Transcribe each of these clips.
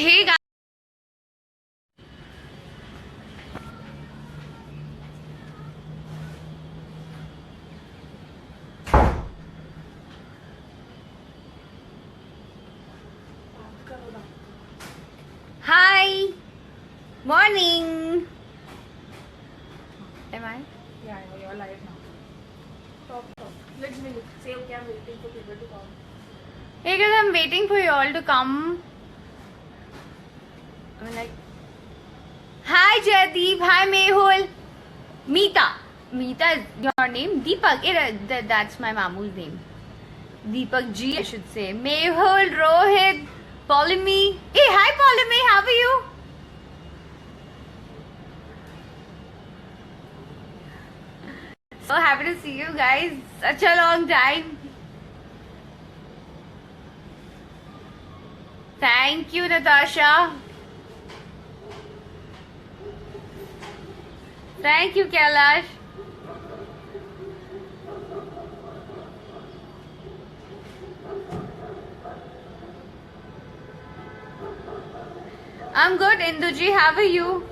Hey guys. Hi. Morning. Am I? Yeah, you're live now. Talk. Let's say okay, I'm waiting for people to come. Hey guys, I'm waiting for you all to come. I'm like, hi Jaydeep, hi Mehul. Meeta is your name? Deepak, that's my mamu's name. Deepak G, I should say. Mehul, Rohit, Polimi. Hey, hi Polimi, how are you? So happy to see you guys. Such a long time. Thank you, Natasha. Thank you, Kailash. I'm good, Induji. How are you?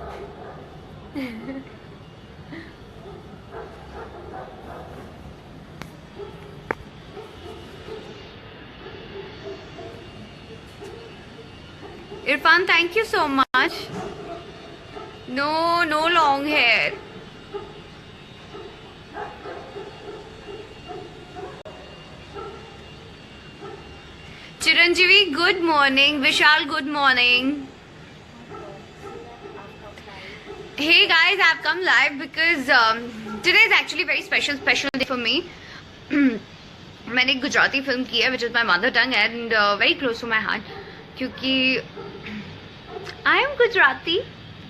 Irfan, thank you so much. No long hair. Chiranjeevi, good morning. Vishal, good morning. Hey guys, I've come live because today is actually very special day for me. मैंने एक Gujarati film की है, which is my mother tongue and very close to my heart. क्योंकि I am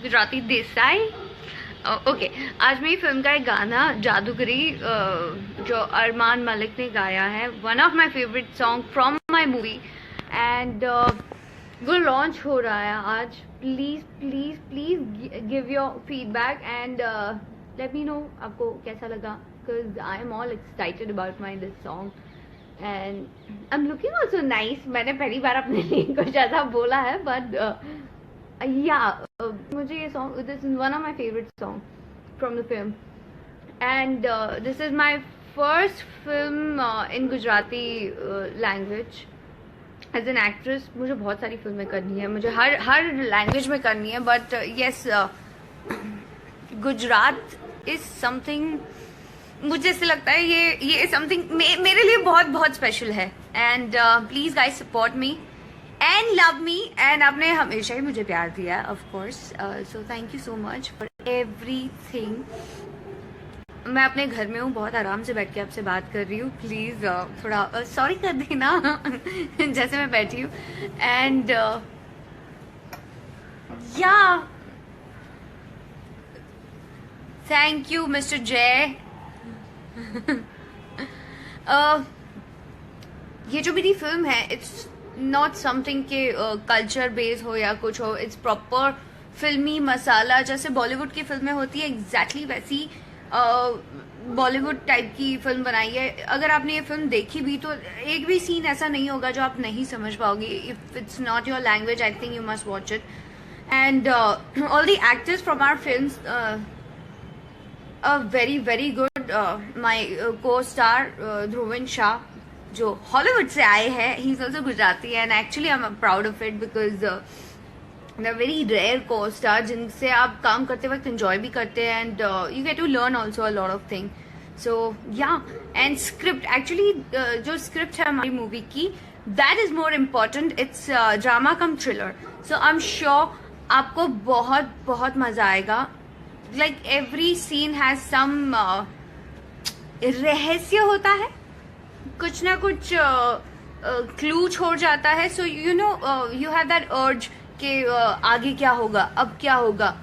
Gujarati Desai. Okay, आज मेरी film का एक गाना जादूगरी जो अरमान मलिक ने गाया है, one of my favourite song from my movie, and वो लॉन्च हो रहा है आज. Please please please give your feedback and let me know आपको कैसा लगा, because I am all excited about my this song and I am looking also nice. मैंने पहली बार अपने लिए कुछ ऐसा बोला है, बट मुझे ये song, this is one of my favourite song from the film and this is my first film in Gujarati language as an actress. मुझे बहुत सारी फिल्में करनी है, मुझे हर लैंग्वेज में करनी है, but yes Gujarat is something, मुझे ऐसे लगता है ये समथिंग मेरे लिए बहुत बहुत स्पेशल है. And please guys support me and love me, and आपने हमेशा ही मुझे प्यार दिया है of course, so thank you so much for everything. मैं अपने घर में हूँ, बहुत आराम से बैठ के आपसे बात कर रही हूँ. प्लीज थोड़ा सॉरी कर देना जैसे मैं बैठी हूँ. एंड या थैंक यू मिस्टर जय. ये जो मेरी फिल्म है, इट्स नॉट समथिंग के कल्चर बेस हो या कुछ हो. इट्स प्रॉपर फिल्मी मसाला, जैसे बॉलीवुड की फिल्में होती है एग्जैक्टली वैसी बॉलीवुड टाइप की फिल्म बनाई है. अगर आपने ये फिल्म देखी भी तो एक भी सीन ऐसा नहीं होगा जो आप नहीं समझ पाओगे. If it's not your language, I think you must watch it. And all the actors from our films very very good. My को स्टार ध्रुवन शाह जो हॉलीवुड से आए हैं, he is also Gujarati and actually I am proud of it because the very rare को star जिनसे आप काम करते वक्त एंजॉय भी करते हैं and you get to learn also a lot of thing. So yeah, and script actually जो स्क्रिप्ट है हमारी मूवी की, that is more important. It's drama cum thriller, so I am sure आपको बहुत बहुत मजा आएगा. Like every scene has some रहस्य होता है, कुछ ना कुछ क्लू छोड़ जाता है. So you know you have that अर्ज कि आगे क्या होगा, अब क्या होगा.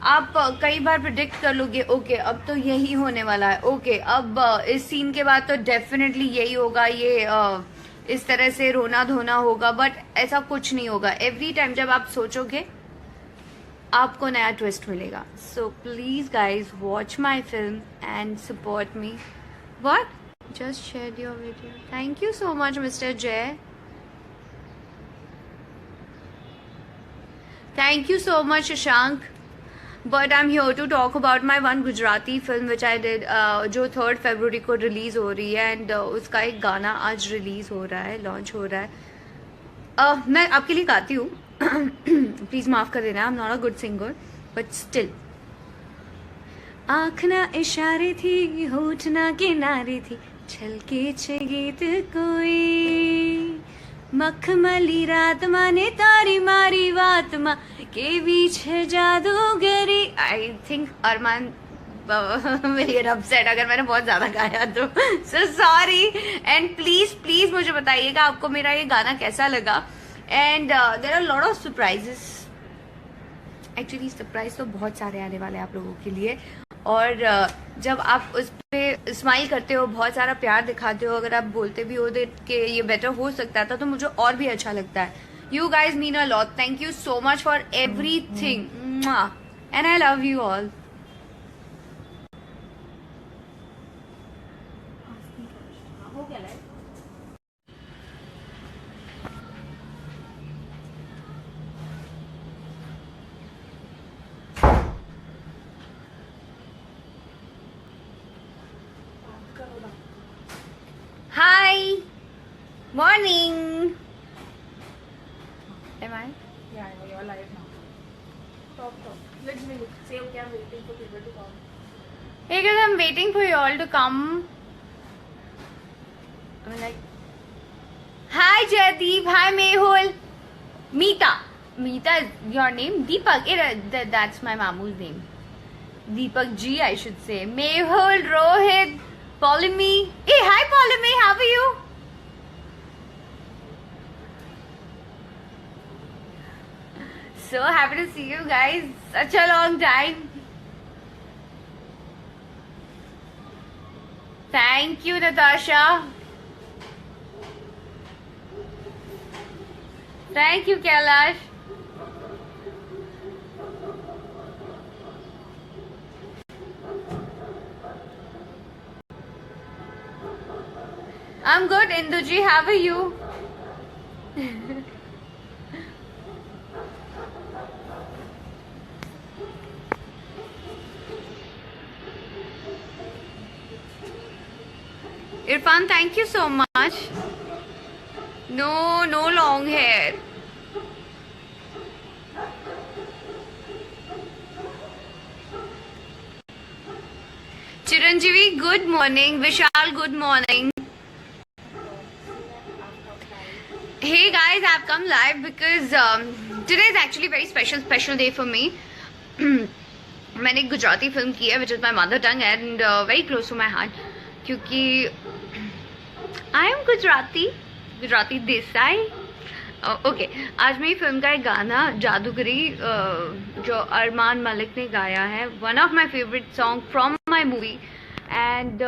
आप कई बार प्रिडिक्ट कर लोगे, ओके अब तो यही होने वाला है, ओके अब इस सीन के बाद तो डेफिनेटली यही होगा, ये इस तरह से रोना धोना होगा. बट ऐसा कुछ नहीं होगा. एवरी टाइम जब आप सोचोगे आपको नया ट्विस्ट मिलेगा. So please guys watch my film and support me. What? Just shared your video. Thank you so much, Mr. Jay. Thank you so much, Shashank. But I'm here to talk about my one Gujarati film which I did, जो 3rd February को release हो रही है and उसका एक गाना आज release हो रहा है, लॉन्च हो रहा है. मैं आपके लिए गाती हूँ. प्लीज माफ कर देना, I am not a good singer but still. आँख ना इशारे थी, होठ ना किनारे थी, छलके छे गीत कोई मखमली रात माने तारी मारी बात माँ के बीच है जादूगरी. I think Armaan will get upset अगर मैंने बहुत ज्यादा गाया तो. So sorry and please please मुझे बताइएगा आपको मेरा ये गाना कैसा लगा. And there are lot of surprises. Actually surprise तो बहुत सारे आने वाले हैं आप लोगों के लिए. और जब आप उस पे स्माइल करते हो, बहुत सारा प्यार दिखाते हो, अगर आप बोलते भी हो कि ये बेटर हो सकता था तो मुझे और भी अच्छा लगता है. You guys mean a lot. Thank you so much for everything and I love you all. हो गया live. Hi, morning. Am I? Yeah, I know you're live now. Talk. Let's be look. Say okay, I'm waiting for people to come. Hey guys, I'm waiting for you all to come. I'm like, hi Jaydeep, hi Mehul, Meeta. Meeta is your name? Deepak. That's my mamu's name. Deepak G, I should say. Mehul, Rohit, Polimi. Hey, hi Polimi, how are you? So happy to see you guys. Such a long time. Thank you, Natasha. Thank you, Kailash. I'm good, Induji. How are you? Irfan, thank you so much. No long hair. Chiranjeevi, good morning. Vishal, good morning. Hey guys, I've come live because today is actually very special day for me. मैंने एक Gujarati film की है which is my mother tongue and very close to my heart क्योंकि I am Gujarati Desai. Okay, आज मेरी film का एक गाना जादूगरी जो अरमान मलिक ने गाया है, one of my favourite song from my movie and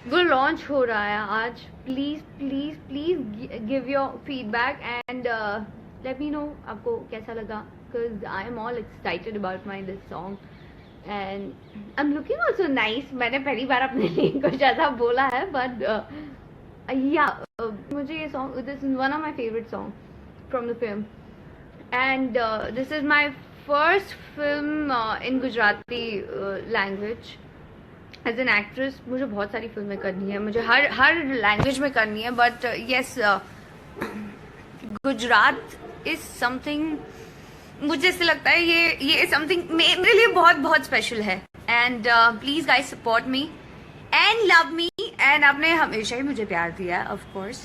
वो लॉन्च हो रहा है आज. Please please please give your feedback and let me know आपको कैसा लगा because I am all excited about my this song and I am looking also nice. मैंने पहली बार अपने लिए कुछ ऐसा बोला है बट मुझे ये song, this is one of my favourite song from the film and this is my first film in Gujarati language. As an actress मुझे बहुत सारी फिल्में करनी है, मुझे हर लैंग्वेज में करनी है but yes Gujarat is something, मुझे ऐसे लगता है ये समथिंग मेरे लिए बहुत स्पेशल है. And please guys support me and love me and आपने हमेशा ही मुझे प्यार दिया है of course.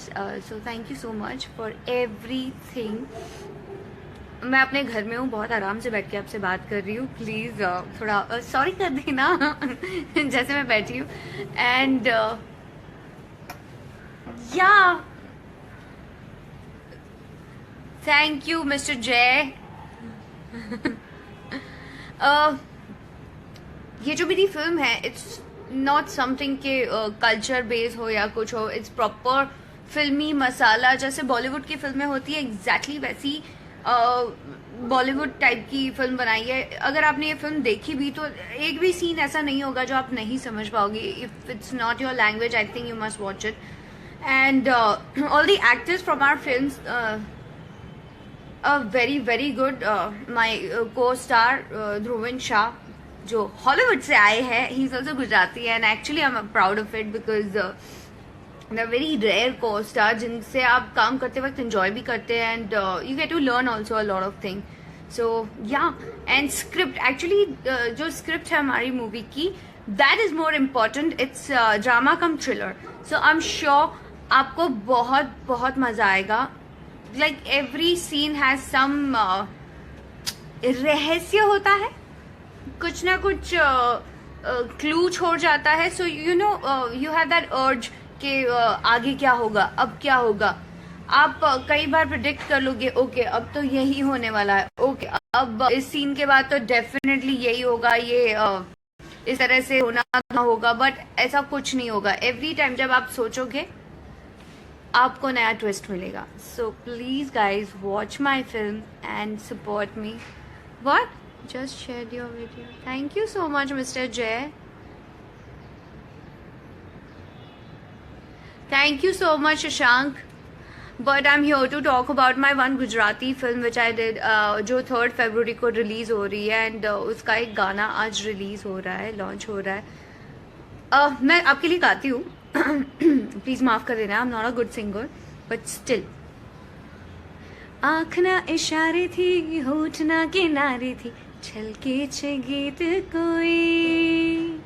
So thank you so much for everything. मैं अपने घर में हूँ, बहुत आराम से बैठ के आपसे बात कर रही हूँ. प्लीज थोड़ा सॉरी कर देना जैसे मैं बैठी हूँ. एंड या थैंक यू मिस्टर जय. ये जो मेरी फिल्म है इट्स नॉट समथिंग के कल्चर बेस हो या कुछ हो. इट्स प्रॉपर फिल्मी मसाला. जैसे बॉलीवुड की फिल्में होती है एग्जैक्टली वैसी बॉलीवुड टाइप की फिल्म बनाई है. अगर आपने ये फिल्म देखी भी तो एक भी सीन ऐसा नहीं होगा जो आप नहीं समझ पाओगे. If it's not your language I think you must watch it. And all the actors from our films a very very good my co-star Dhruvin Shah जो हॉलीवुड से आए हैं. He's also Gujarati and actually I'm proud of it because they're very rare co-star जिनसे आप काम करते वक्त enjoy भी करते हैं and you get to learn also a lot of things. So yeah, and script actually जो script है हमारी movie की, that is more important. It's drama cum thriller. So I'm sure आपको बहुत बहुत मजा आएगा. Like every scene has some रहस्य होता है, कुछ ना कुछ क्लू छोड़ जाता है. So you know you have that अर्ज कि आगे क्या होगा, अब क्या होगा. आप कई बार प्रिडिक्ट कर लोगे, ओके अब तो यही होने वाला है, ओके अब इस सीन के बाद तो डेफिनेटली यही होगा, ये इस तरह से होना होगा. बट ऐसा कुछ नहीं होगा. एवरी टाइम जब आप सोचोगे आपको नया ट्विस्ट मिलेगा. So please guys watch my film and support me. What just shared your video. Thank you so much, Mr. Jay. Thank you so much, Shashank. But I'm here to talk about my one Gujarati film which I did, जो 3rd February को release हो रही है and उसका एक गाना आज release हो रहा है, लॉन्च हो रहा है. मैं आपके लिए गाती हूँ. प्लीज माफ कर देना. I am not a good singer but still. आँख ना इशारे थी, होठ ना किनारे थी, छलके छे गीत कोई,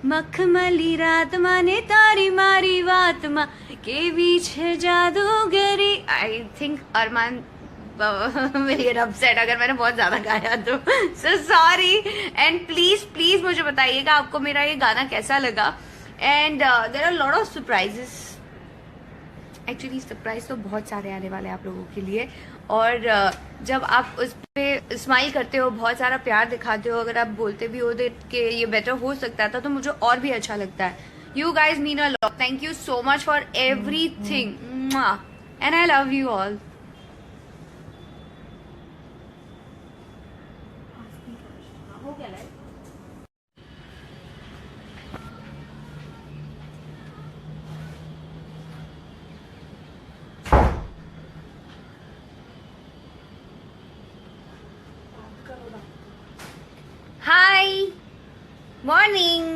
मखमली रात माने तारी मारी वात माँ के बीच है जादूगरी. I think Armaan will get upset अगर मैंने बहुत ज्यादा गाया तो. So sorry and please please मुझे बताइएगा आपको मेरा ये गाना कैसा लगा. And there are lot of surprises. Actually surprise तो बहुत सारे आने वाले हैं आप लोगों के लिए. और जब आप उस पे स्माइल करते हो, बहुत सारा प्यार दिखाते हो, अगर आप बोलते भी हो कि ये बेटर हो सकता था, तो मुझे और भी अच्छा लगता है. You guys mean a lot. Thank you so much for everything and I love you all. हो गया live. Hi, morning.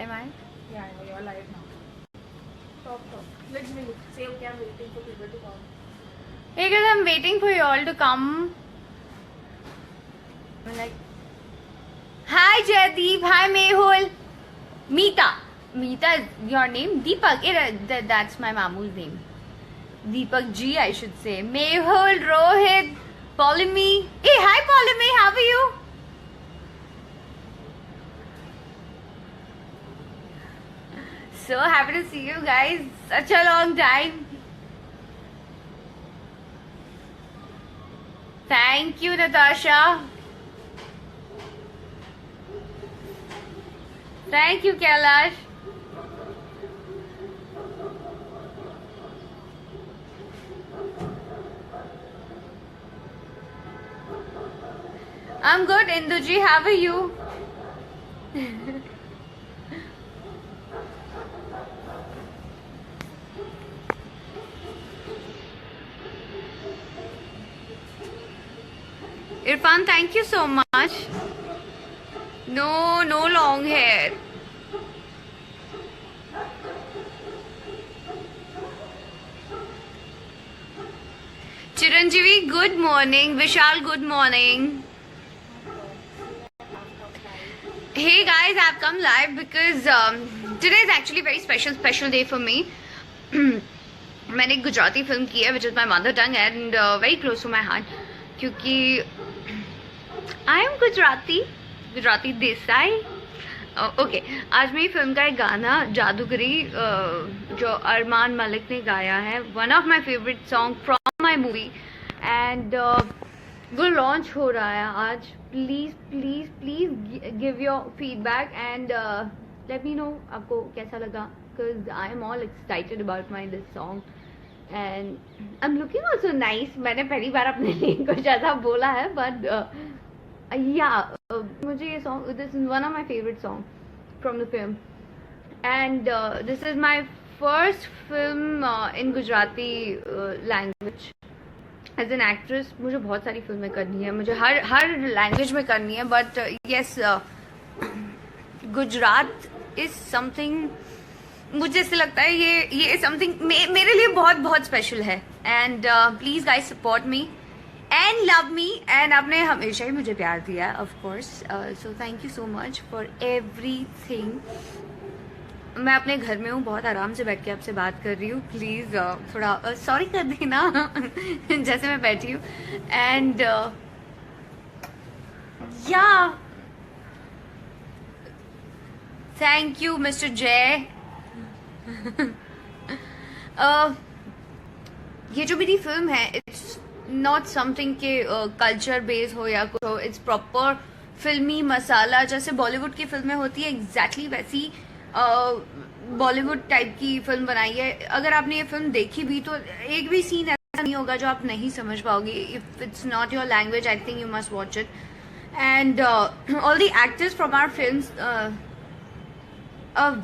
Am I? Yeah, you're live now. Talk. Let's be look. Say okay, I'm waiting for people to come. Because I'm waiting for you all to come. I'm like, hi Jaydeep, hi Mehul, Meeta. Meeta is your name? Deepak. That's my mamu's name. Deepak G, I should say. Mehul, Rohit, Polemy. Hey, hi Polemy, how are you? So happy to see you guys. Such a long time. Thank you, Natasha. Thank you, Kailash. I'm good, Induji. How are you? Irfan, thank you so much. No long hair. Chiranjeevi, good morning. Vishal, good morning. Hey guys, I've come live because today is actually a very special day for me. मैंने एक Gujarati film की है which is my mother tongue and very close to my heart क्योंकि I am Gujarati Desai. Okay आज मेरी film का एक गाना जादूगरी जो अरमान मलिक ने गाया है, one of my favourite song from my movie and वो लॉन्च हो रहा है आज. Please give your feedback and let me know आपको कैसा लगा because I am all excited about my this song and I am looking also nice. मैंने पहली बार अपने लिए कुछ ऐसा बोला है बट मुझे ये song this is one of my favourite song from the film and this is my first film in Gujarati language as an actress मुझे बहुत सारी फिल्में करनी है, मुझे हर लैंग्वेज में करनी है, but yes Gujarat is something, मुझे ऐसे लगता है ये समथिंग मेरे लिए बहुत बहुत स्पेशल है. And please guys support me and love me, and आपने हमेशा ही मुझे प्यार दिया है of course, so thank you so much for everything. मैं अपने घर में हूँ, बहुत आराम से बैठ के आपसे बात कर रही हूँ. प्लीज थोड़ा सॉरी कर देना जैसे मैं बैठी हूँ. एंड या थैंक यू मिस्टर जय. ये जो मेरी फिल्म है इट्स नॉट समथिंग के कल्चर बेस हो या कुछ हो, इट्स प्रॉपर फिल्मी मसाला. जैसे बॉलीवुड की फिल्में होती है एग्जैक्टली वैसी बॉलीवुड टाइप की फिल्म बनाई है. अगर आपने ये फिल्म देखी भी तो एक भी सीन ऐसा नहीं होगा जो आप नहीं समझ पाओगे. If it's not your language I think you must watch it. And all the actors from our films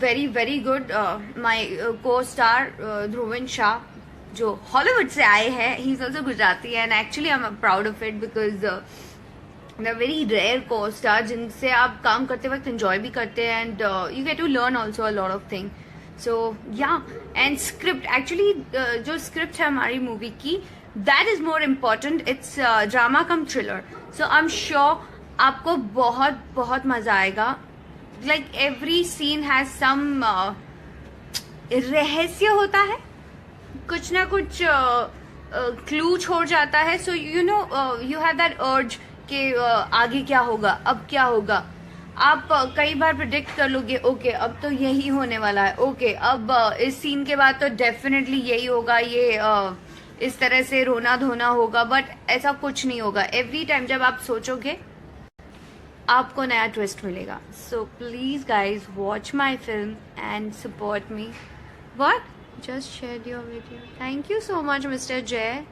very good. My co-star Dhruvin Shah जो हॉलीवुड से आए हैं, he is also Gujarati and actually I am proud of it because the very rare co-star जिनसे आप काम करते वक्त enjoy भी करते हैं and you get to learn also a lot of thing. So yeah and script actually जो script है हमारी मूवी की that is more important. It's drama cum thriller. So I am sure आपको बहुत बहुत मजा आएगा. Like every scene has some रहस्य होता है, कुछ ना कुछ क्लू छोड़ जाता है. So you know you have that अर्ज कि आगे क्या होगा, अब क्या होगा. आप कई बार प्रिडिक्ट कर लोगे, ओके अब तो यही होने वाला है, ओके अब इस सीन के बाद तो डेफिनेटली यही होगा, ये इस तरह से रोना धोना होगा. बट ऐसा कुछ नहीं होगा. एवरी टाइम जब आप सोचोगे आपको नया ट्विस्ट मिलेगा. So please guys watch my film and support me. What just share your video. Thank you so much mister Jay.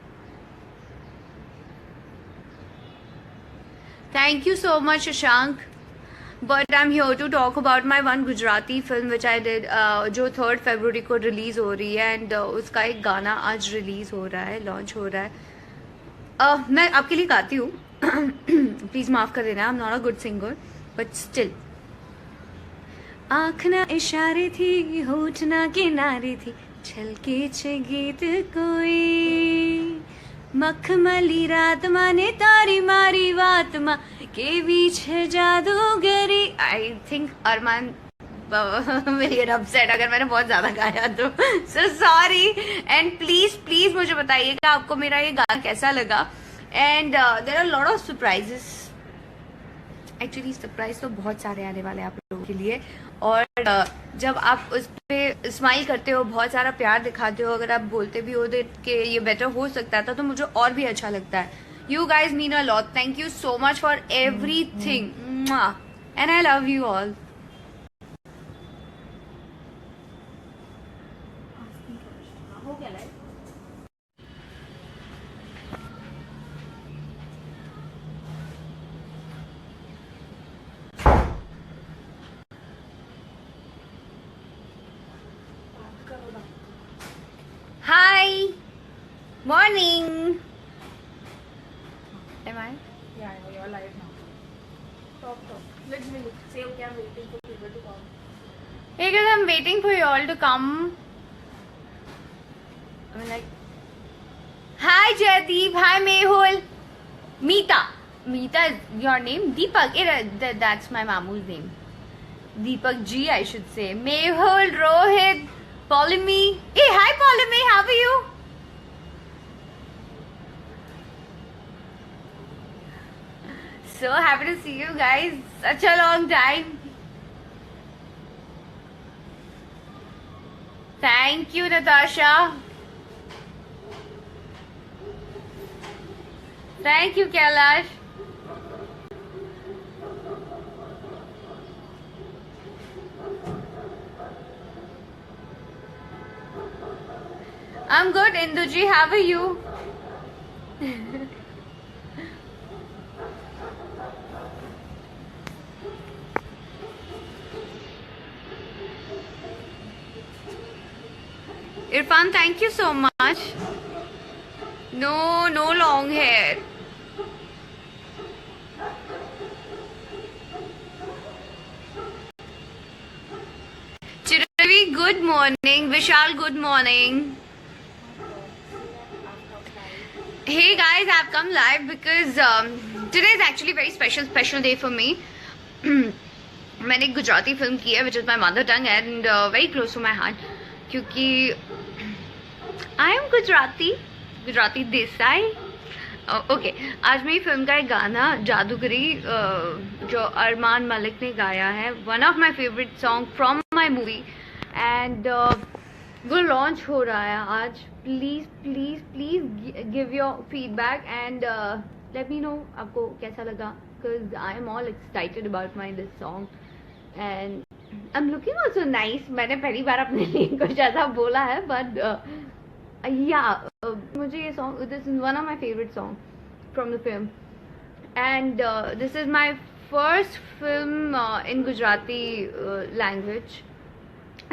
Thank you so much Shashank. But I am here to talk about my one Gujarati film which I did, जो 3 फरवरी को release हो रही है. And उसका एक गाना आज release हो रहा है, लॉन्च हो रहा है. मैं आपके लिए गाती हूँ, प्लीज माफ कर देना. I am not a good singer but still. आँख ना इशारे थी, होठ ना किनारे थी, छलके छे गीत कोई, मखमली रात माने तारी मारी वात मा के बीच है जादूगरी. I think Armaan will get upset अगर मैंने बहुत ज्यादा गाया तो. So sorry. And please please मुझे बताइएगा आपको मेरा ये गाना कैसा लगा. And there are lot of surprises. Actually surprise तो बहुत सारे आने वाले हैं आप लोगों के लिए. और जब आप उस पर स्माइल करते हो, बहुत सारा प्यार दिखाते हो, अगर आप बोलते भी हो कि ये बेटर हो सकता था तो मुझे और भी अच्छा लगता है. You guys mean a lot. Thank you so much for everything and I love you all. हो गया like. Hi. Morning. Am I? Yeah, you're live now. Talk. Let's be look. Say okay, I'm waiting for people to come. Hey guys, I'm waiting for you all to come. I'm like, hi Jaydeep, hi Mehul, Meeta. Meeta is your name? Deepak. That's my mamu's name. Deepak G, I should say. Mehul, Rohit, Polemy. Hey, hi Polemy, how are you? So happy to see you guys. Such a long time. Thank you, Natasha. Thank you, Kailash. I'm good, Induji. How are you? Irfan, thank you so much. No, no long hair. Chiravi, good morning. Vishal, good morning. Hey guys, I've come live because today is actually a very special day for me. मैंने एक Gujarati film की है, which is my mother tongue and very close to my heart. क्योंकि I am Gujarati Desai. Okay, आज मेरी film का एक गाना जादूगरी जो अरमान मलिक ने गाया है, one of my favourite song from my movie, and वो लॉन्च हो रहा है आज. Please please please give your feedback and let me know आपको कैसा लगा, because I am all excited about my this song and I am looking also nice. मैंने पहली बार अपने लिए कुछ ऐसा बोला है, बट मुझे ये song, this is one of my favourite song from the film and this is my first film in Gujarati language.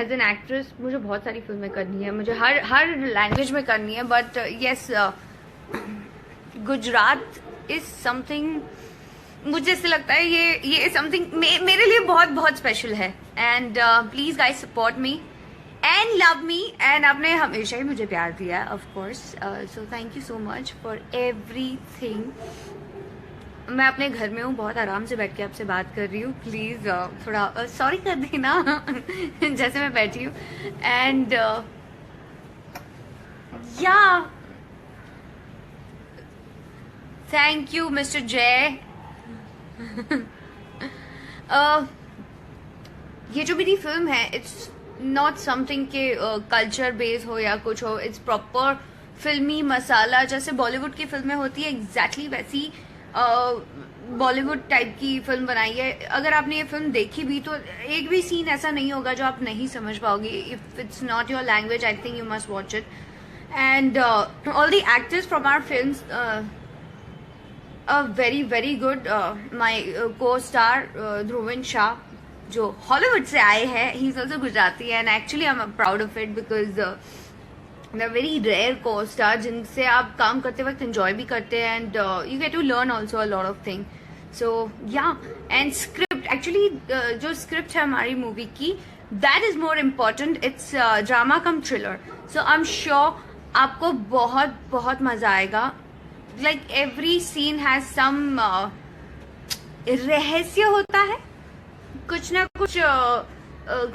As an actress मुझे बहुत सारी फिल्में करनी है, मुझे हर लैंग्वेज में करनी है, but yes Gujarat is something, मुझे ऐसे लगता है ये समथिंग मेरे लिए बहुत बहुत स्पेशल है. And please guys support me and love me, and आपने हमेशा ही मुझे प्यार दिया है of course, so thank you so much for everything. मैं अपने घर में हूँ, बहुत आराम से बैठ के आपसे बात कर रही हूँ. प्लीज थोड़ा सॉरी कर देना जैसे मैं बैठी हूँ. एंड या थैंक यू मिस्टर जय. ये जो मेरी फिल्म है, इट्स नॉट समथिंग के कल्चर बेस हो या कुछ हो. इट्स प्रॉपर फिल्मी मसाला, जैसे बॉलीवुड की फिल्में होती है एग्जैक्टली वैसी बॉलीवुड टाइप की फिल्म बनाई है. अगर आपने ये फिल्म देखी भी तो एक भी सीन ऐसा नहीं होगा जो आप नहीं समझ पाओगे. If it's not your language, I think you must watch it. And all the actors from our films very good. My co-star Dhruvin Shah, जो हॉलीवुड से आए हैं, he is also Gujarati and actually I am proud of it because the very rare co-star जिनसे आप काम करते वक्त enjoy भी करते हैं and you get to learn also a lot of thing. So yeah, and script actually जो script है हमारी मूवी की, that is more important. It's drama cum thriller, so I am sure आपको बहुत बहुत मजा आएगा. Like every scene has some रहस्य होता है, कुछ ना कुछ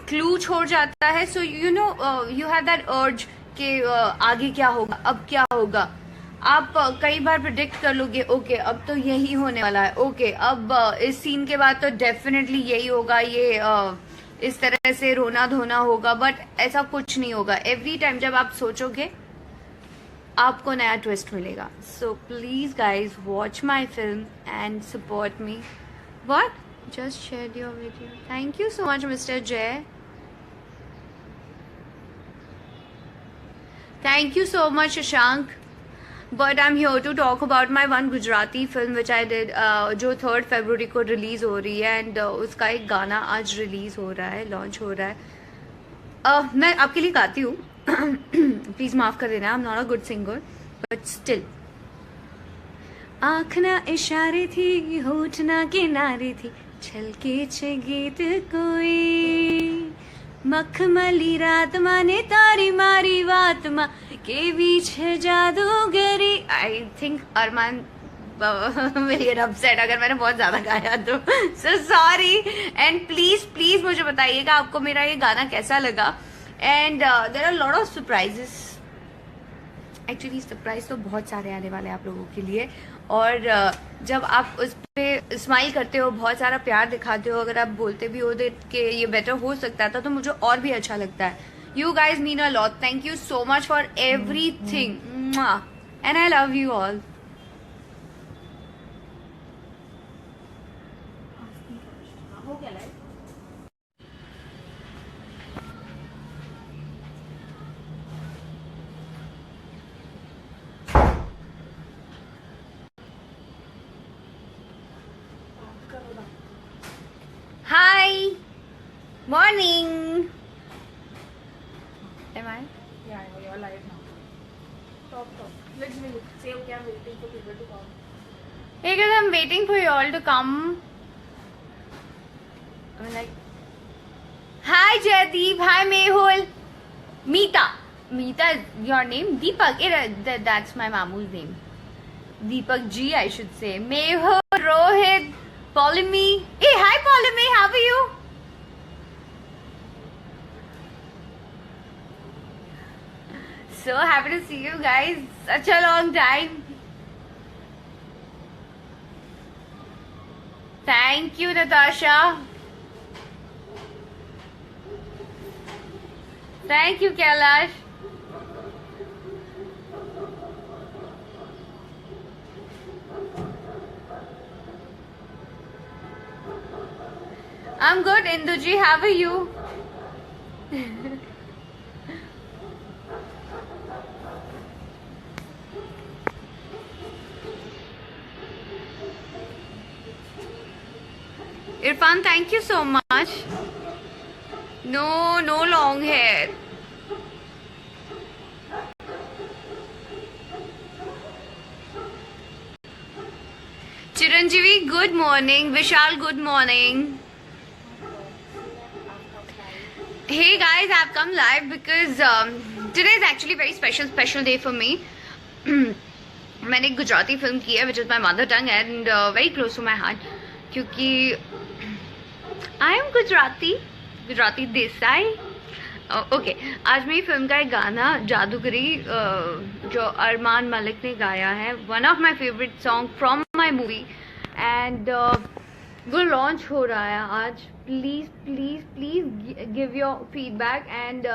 क्लू छोड़ जाता है. So you know you have that अर्ज कि आगे क्या होगा, अब क्या होगा. आप कई बार प्रिडिक्ट कर लोगे, ओके अब तो यही होने वाला है, ओके अब इस सीन के बाद तो डेफिनेटली यही होगा, ये इस तरह से रोना धोना होगा, बट ऐसा कुछ नहीं होगा. एवरी टाइम जब आप सोचोगे आपको नया ट्विस्ट मिलेगा. So please guys watch my film and support me. What? Just share your video. Thank you so much mister Jay. Thank you so much Shashank. But I am here to talk about my one Gujarati film which I did, जो 3 फरवरी को release हो रही है and उसका एक गाना आज release हो रहा है, लॉन्च हो रहा है. मैं आपके लिए गाती हूँ, प्लीज माफ कर देना, I am not a good singer but still. आँख ना इशारे थी, होठ ना किनारे थी, छलके छे गीत कोई, मखमली रात माने तारी मारी बात माँ के बीच है जादूगरी. I think Armaan will get upset अगर मैंने बहुत ज्यादा गाया तो. So sorry and please please मुझे बताइएगा आपको मेरा ये गाना कैसा लगा. And there are lot of surprises. Actually surprise तो बहुत सारे आने वाले हैं आप लोगों के लिए. और जब आप उस पर स्माइल करते हो, बहुत सारा प्यार दिखाते हो, अगर आप बोलते भी हो कि ये बेटर हो सकता था, तो मुझे और भी अच्छा लगता है. You guys mean a lot. Thank you so much for everything and I love you all. हो गया live. Hi, morning. Am I? Yeah, you're live now. Top. Let's be look. Say okay, I'm waiting for people to come. Hey guys, I'm waiting for you all to come. I'm like, hi Jaydeep, hi Mehul, Meeta. Meeta is your name? Deepak. That's my mamu's name. Deepak G, I should say. Mehul, Rohit, Polemy. Hey, hi Polemy, how are you? So happy to see you guys. Such a long time. Thank you, Natasha. Thank you, Kailash. I'm good, Induji. How are you? Irfan, thank you so much. No long hair. Chiranjeevi, good morning. Vishal, good morning. Hey guys, I've come live because today is actually a very special day for me. मैंने एक Gujarati film की है, which is my mother tongue and very close to my heart. क्योंकि I am Gujarati Desai. Okay, आज मेरी film का एक गाना जादूगरी जो अरमान मलिक ने गाया है, one of my favourite song from my movie, and वो लॉन्च हो रहा है आज. Please give your feedback and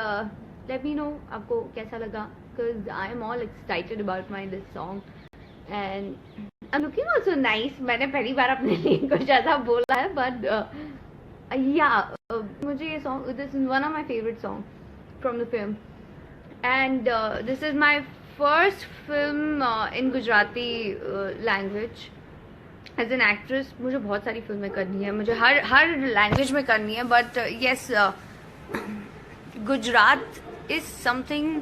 let me know आपको कैसा लगा, because I am all excited about my this song and I am looking also nice. मैंने पहली बार अपने लिए कुछ ऐसा बोला है, बट मुझे ये song, this is one of my favourite song from the film and this is my first film in Gujarati language as an actress. मुझे बहुत सारी फिल्में करनी है, मुझे हर लैंग्वेज में करनी है, but yes Gujarat is something,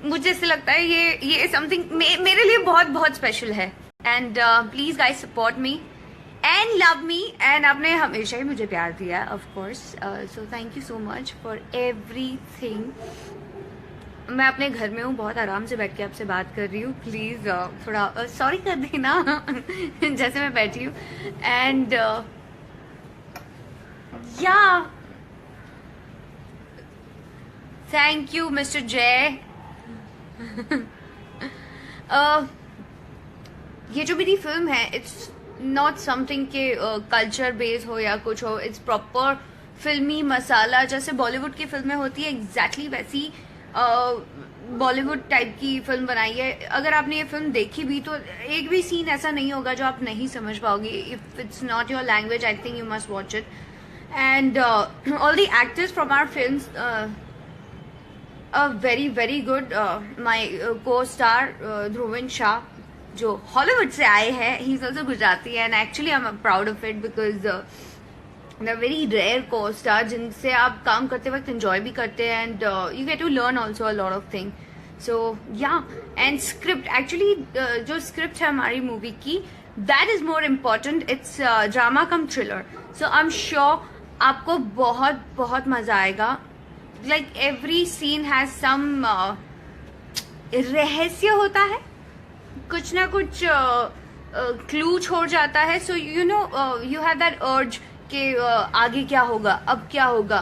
मुझे ऐसे लगता है ये समथिंग मेरे लिए बहुत स्पेशल है. And please guys support me and love me, and आपने हमेशा ही मुझे प्यार दिया है of course, so thank you so much for everything. मैं अपने घर में हूँ, बहुत आराम से बैठ के आपसे बात कर रही हूँ. प्लीज थोड़ा सॉरी कर देना जैसे मैं बैठी हूँ. एंड या थैंक यू मिस्टर जय. ये जो मेरी फिल्म है, इट्स नॉट समथिंग के कल्चर बेस हो या कुछ हो. इट्स प्रॉपर फिल्मी मसाला, जैसे बॉलीवुड की फिल्में होती है एग्जैक्टली वैसी बॉलीवुड टाइप की फिल्म बनाई है. अगर आपने ये फिल्म देखी भी तो एक भी सीन ऐसा नहीं होगा जो आप नहीं समझ पाओगे. If it's not your language, I think you must watch it. And all the actors from our films very good. My को स्टार ध्रुवन शाह जो हॉलीवुड से आए हैं, he is also Gujarati and actually I am proud of it, because the very rare co-star जिनसे आप काम करते वक्त एंजॉय भी करते हैं and you get to learn also a lot of thing. So yeah, and script, actually जो script है हमारी मूवी की, that is more important. It's drama cum thriller, so I am sure आपको बहुत मजा आएगा. Like every scene has some रहस्य होता है, कुछ ना कुछ क्लू छोड़ जाता है. So you know you have that अर्ज कि आगे क्या होगा, अब क्या होगा.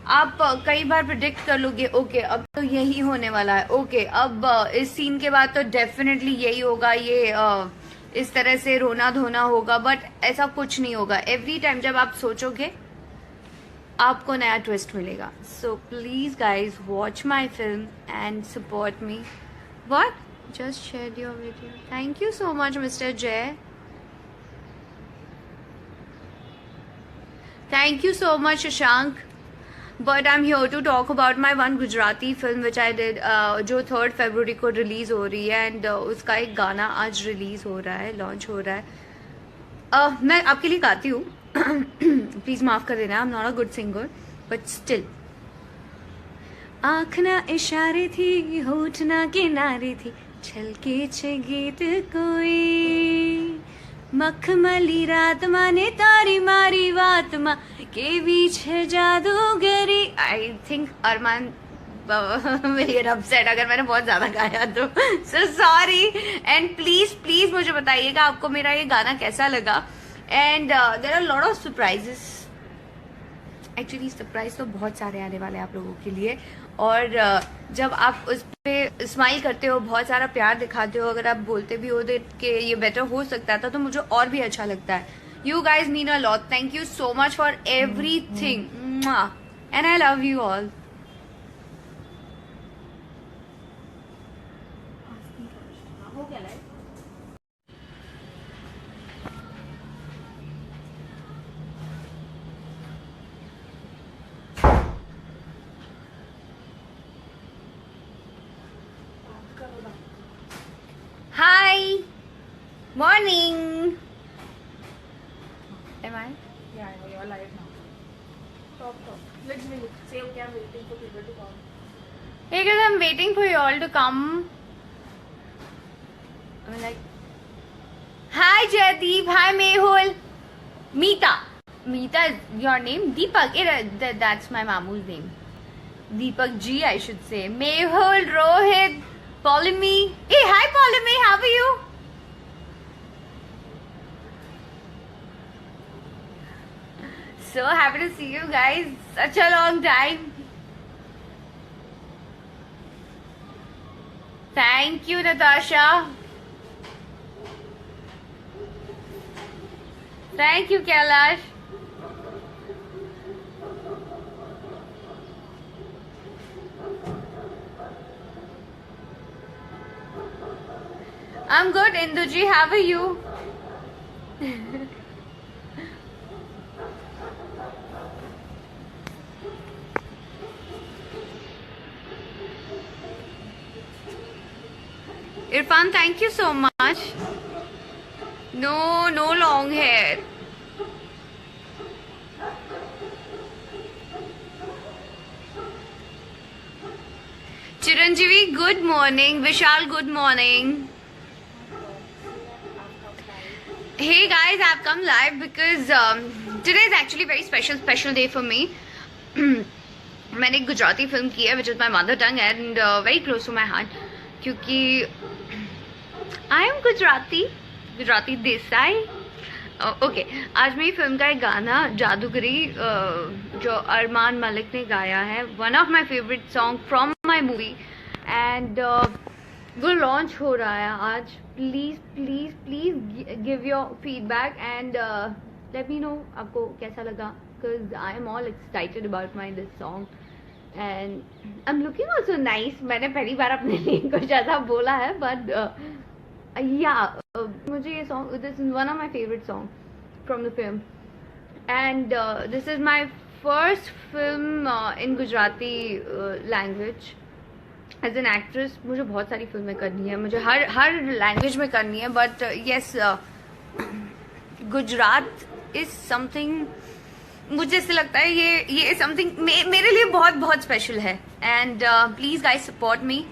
आप कई बार प्रिडिक्ट कर लोगे, ओके अब तो यही होने वाला है, ओके अब इस सीन के बाद तो डेफिनेटली यही होगा, ये इस तरह से रोना धोना होगा. बट ऐसा कुछ नहीं होगा. एवरी टाइम जब आप सोचोगे आपको नया ट्विस्ट मिलेगा. So please guys watch my film and support me. What? Just shared your video. Thank you so much, Mr. Jay. Thank you so much, Shashank. But I'm here to talk about my one Gujarati film which I did, जो 3rd February को release हो रही है and उसका एक गाना आज release हो रहा है, लॉन्च हो रहा है. मैं आपके लिए गाती हूँ, प्लीज माफ कर देना. I am not a good singer but still. आँख ना इशारे थी, होठ ना किनारे थी, छलके छे गीत कोई मखमली रात माने तारी मारी बात मा केवी छे जादूगरी. आई थिंक अरमान मेरी अपसेट अगर मैंने बहुत ज्यादा गाया तो so sorry. And please please मुझे बताइएगा आपको मेरा ये गाना कैसा लगा. And there are lot of surprises. Actually surprise तो बहुत सारे आने वाले हैं आप लोगों के लिए. और जब आप उस पे स्माइल करते हो, बहुत सारा प्यार दिखाते हो, अगर आप बोलते भी हो कि ये बेटर हो सकता था, तो मुझे और भी अच्छा लगता है. You guys mean a lot. Thank you so much for everything and I love you all. हो गया live. Hi, morning. Am I? Yeah, I know you're live now. Talk. Let's be look. Say okay, I'm waiting for people to come. Hey guys, I'm waiting for you all to come. I'm like, hi Jaydeep, hi Mehul, Meeta. Meeta is your name? Deepak. That's my mamu's name. Deepak G, I should say. Mehul, Rohit, Polemy. Hey, hi Polemy, how are you? So happy to see you guys. Such a long time. Thank you, Natasha. Thank you, Kailash. I'm good, Induji. How are you? Irfan, thank you so much. No long hair. Chiranjeevi, good morning. Vishal, good morning. Hey guys, I've come live because today is actually very special day for me. मैंने एक Gujarati film की है which is my mother tongue and very close to my heart क्योंकि I am Gujarati Desai. Okay, आज मेरी film का एक गाना जादूगरी जो अरमान मलिक ने गाया है, one of my favourite song from my movie, and वो लॉन्च हो रहा है आज. Please please please give your feedback and let me know आपको कैसा लगा, because I am all excited about my this song and I am looking also nice. मैंने पहली बार अपने लिए कुछ ऐसा बोला है, बट मुझे ये song, this is one of my favourite song from the film and this is my first film in Gujarati language. As an actress मुझे बहुत सारी फिल्में करनी है, मुझे हर लैंग्वेज में करनी है, but yes Gujarat is something, मुझे ऐसे लगता है ये समथिंग मेरे लिए बहुत बहुत स्पेशल है. And please guys support me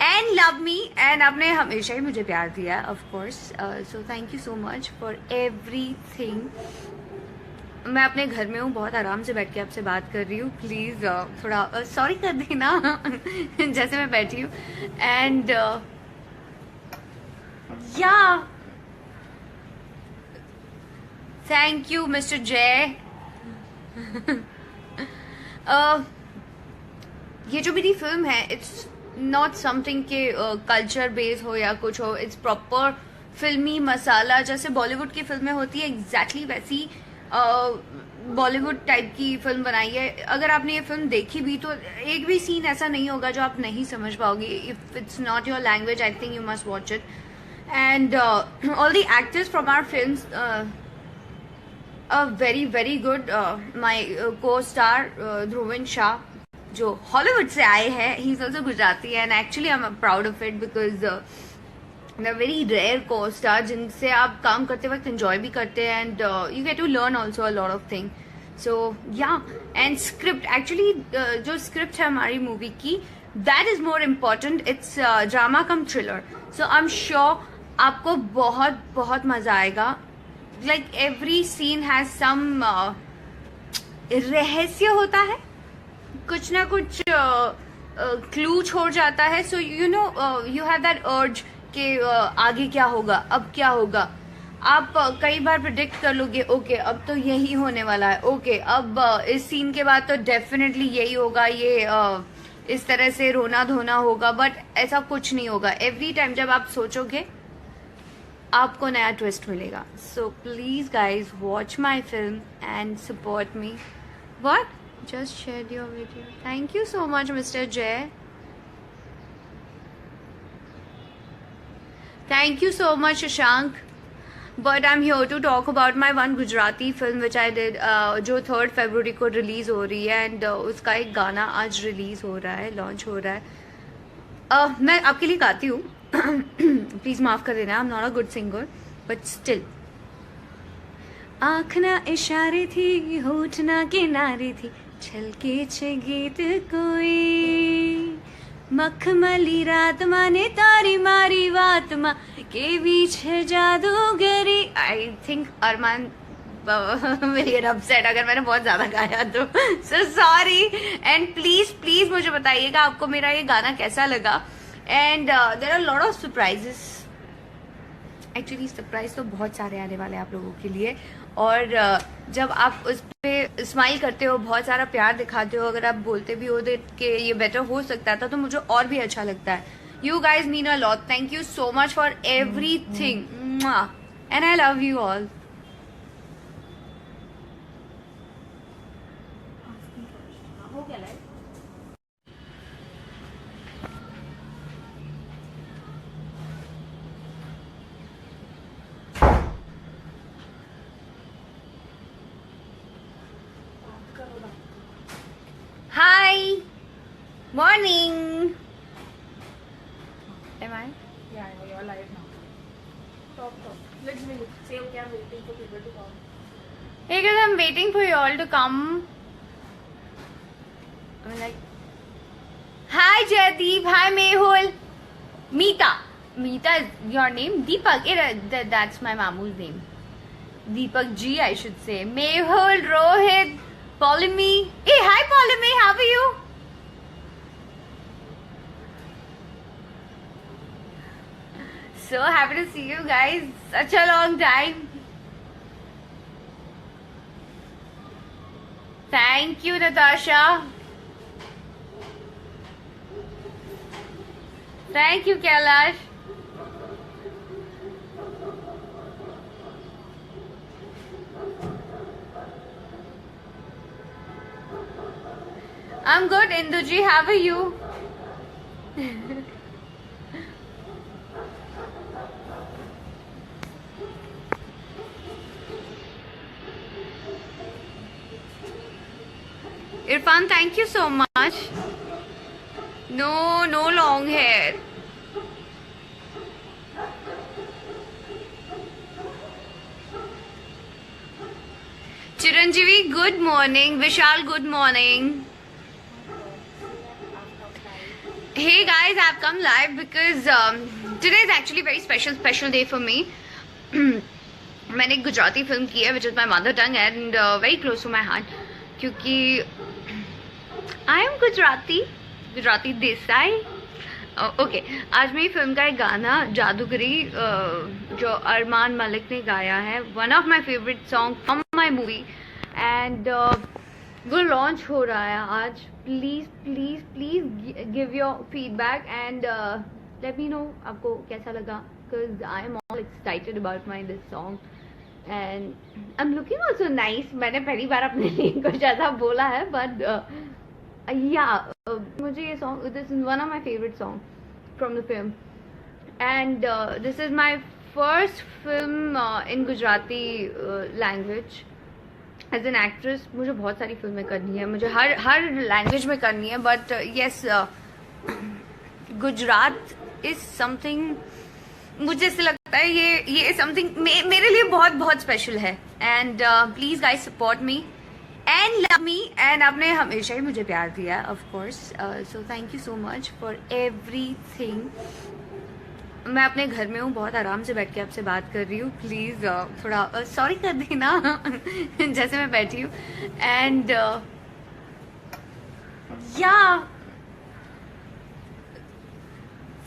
and love me, and आपने हमेशा ही मुझे प्यार दिया of course, so thank you so much for everything. मैं अपने घर में हूँ, बहुत आराम से बैठ के आपसे बात कर रही हूँ. प्लीज थोड़ा सॉरी कर देना जैसे मैं बैठी हूँ. एंड या थैंक यू मिस्टर जय. ये जो मेरी फिल्म है, इट्स नॉट समथिंग के कल्चर बेस हो या कुछ हो, इट्स प्रॉपर फिल्मी मसाला. जैसे बॉलीवुड की फिल्में होती है, एग्जैक्टली वैसी बॉलीवुड टाइप की फिल्म बनाई है. अगर आपने ये फिल्म देखी भी तो एक भी सीन ऐसा नहीं होगा जो आप नहीं समझ पाओगे. If it's not your language, I think you must watch it. And all the actors from our films very very good. My को स्टार ध्रुवन शाह जो हॉलीवुड से आए हैं, he is also Gujarati and actually I am proud of it because the very rare को star जिनसे आप काम करते वक्त एंजॉय भी करते हैं and you get to learn also a lot of thing. So yeah, and script, actually जो स्क्रिप्ट है हमारी मूवी की, that is more important. It's drama cum thriller. So I am sure आपको बहुत बहुत मजा आएगा. Like every scene has some रहस्य होता है, कुछ ना कुछ क्लू छोड़ जाता है. So you know you have that अर्ज कि आगे क्या होगा, अब क्या होगा. आप कई बार प्रिडिक्ट कर लोगे, ओके अब तो यही होने वाला है, ओके अब इस सीन के बाद तो डेफिनेटली यही होगा, ये इस तरह से रोना धोना होगा. बट ऐसा कुछ नहीं होगा. एवरी टाइम जब आप सोचोगे आपको नया ट्विस्ट मिलेगा. So please guys watch my film and support me. What? Just share your video. Thank you so much mister जय. Thank you so much, Shashank. But I'm here to talk about my one Gujarati film which I did, जो 3rd February को release हो रही है. And उसका एक गाना आज रिलीज हो रहा है, लॉन्च हो रहा है. मैं आपके लिए गाती हूँ. प्लीज माफ कर देना, I am not a good singer but still. आँख ना इशारे थी, होठ ना किनारे थी, छलके छे गीत कोई, मखमली रात माने तारी मारी वात मा के बीच है जादूगरी. आई थिंक अरमान मेरी अपसेट अगर मैंने बहुत ज्यादा गाया तो. So sorry. And please please मुझे बताइएगा आपको मेरा ये गाना कैसा लगा. And there are lot of surprises. Actually surprise तो बहुत सारे आने वाले हैं आप लोगों के लिए. और जब आप उस पे स्माइल करते हो, बहुत सारा प्यार दिखाते हो, अगर आप बोलते भी हो कि ये बेटर हो सकता था, तो मुझे और भी अच्छा लगता है. You guys mean a lot. Thank you so much for everything and I love you all. हो गया live. Hi. Morning. Am I? Yeah, you're live now. Talk. Let's be look. Say okay, I'm waiting for people to come. Hey guys, I'm waiting for you all to come. I'm like, hi Jaydeep, hi Mehul, Meeta. Meeta is your name? Deepak. That's my mamu's name. Deepak G, I should say. Mehul, Rohit, Polemy. Hey, hi Polemy, how are you? So happy to see you guys. Such a long time. Thank you, Natasha. Thank you, Kailash. I'm good, Induji. How are you? Irfan, thank you so much. No long hair. Chiranjeevi, good morning. Vishal, good morning. Hey guys, I've come live because today is actually a very special day for me. मैंने एक Gujarati film की है which is my mother tongue and very close to my heart क्योंकि I am Gujarati Desai. Okay, आज मेरी film का एक गाना जादूगरी जो अरमान मलिक ने गाया है, one of my favourite song from my movie, and वो लॉन्च हो रहा है आज. Please please please give your feedback and let me know आपको कैसा लगा, because I am all excited about my this song and I am looking also nice. मैंने पहली बार अपने लिए कुछ ऐसा बोला है, बट मुझे ये song, this is one of my favourite song from the film and this is my first film in Gujarati language. As an actress मुझे बहुत सारी फिल्में करनी है, मुझे हर लैंग्वेज में करनी है, but yes Gujarat is something, मुझे ऐसे लगता है ये समथिंग मेरे लिए बहुत बहुत स्पेशल है. And please guys support me and love me, and आपने हमेशा ही मुझे प्यार दिया of course, so thank you so much for everything. मैं अपने घर में हूँ, बहुत आराम से बैठ के आपसे बात कर रही हूँ. प्लीज़ थोड़ा सॉरी कर देना जैसे मैं बैठी हूँ. एंड या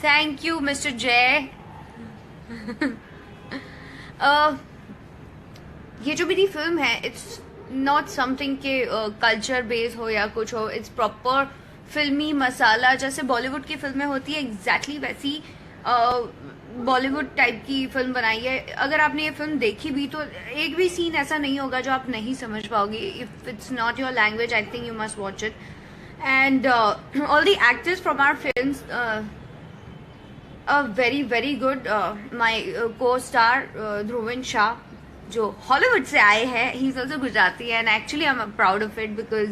थैंक यू मिस्टर जय. ये जो मेरी फिल्म है, इट्स नॉट समथिंग के कल्चर बेस हो या कुछ हो. इट्स प्रॉपर फिल्मी मसाला. जैसे बॉलीवुड की फिल्में होती है, एग्जैक्टली वैसी बॉलीवुड टाइप की फिल्म बनाई है. अगर आपने ये फिल्म देखी भी तो एक भी सीन ऐसा नहीं होगा जो आप नहीं समझ पाओगे. If it's not your language, I think you must watch it. And all the actors from our films very very good. My को स्टार ध्रुवन शाह, जो हॉलीवुड से आए हैं, he is also Gujarati and actually I am proud of it because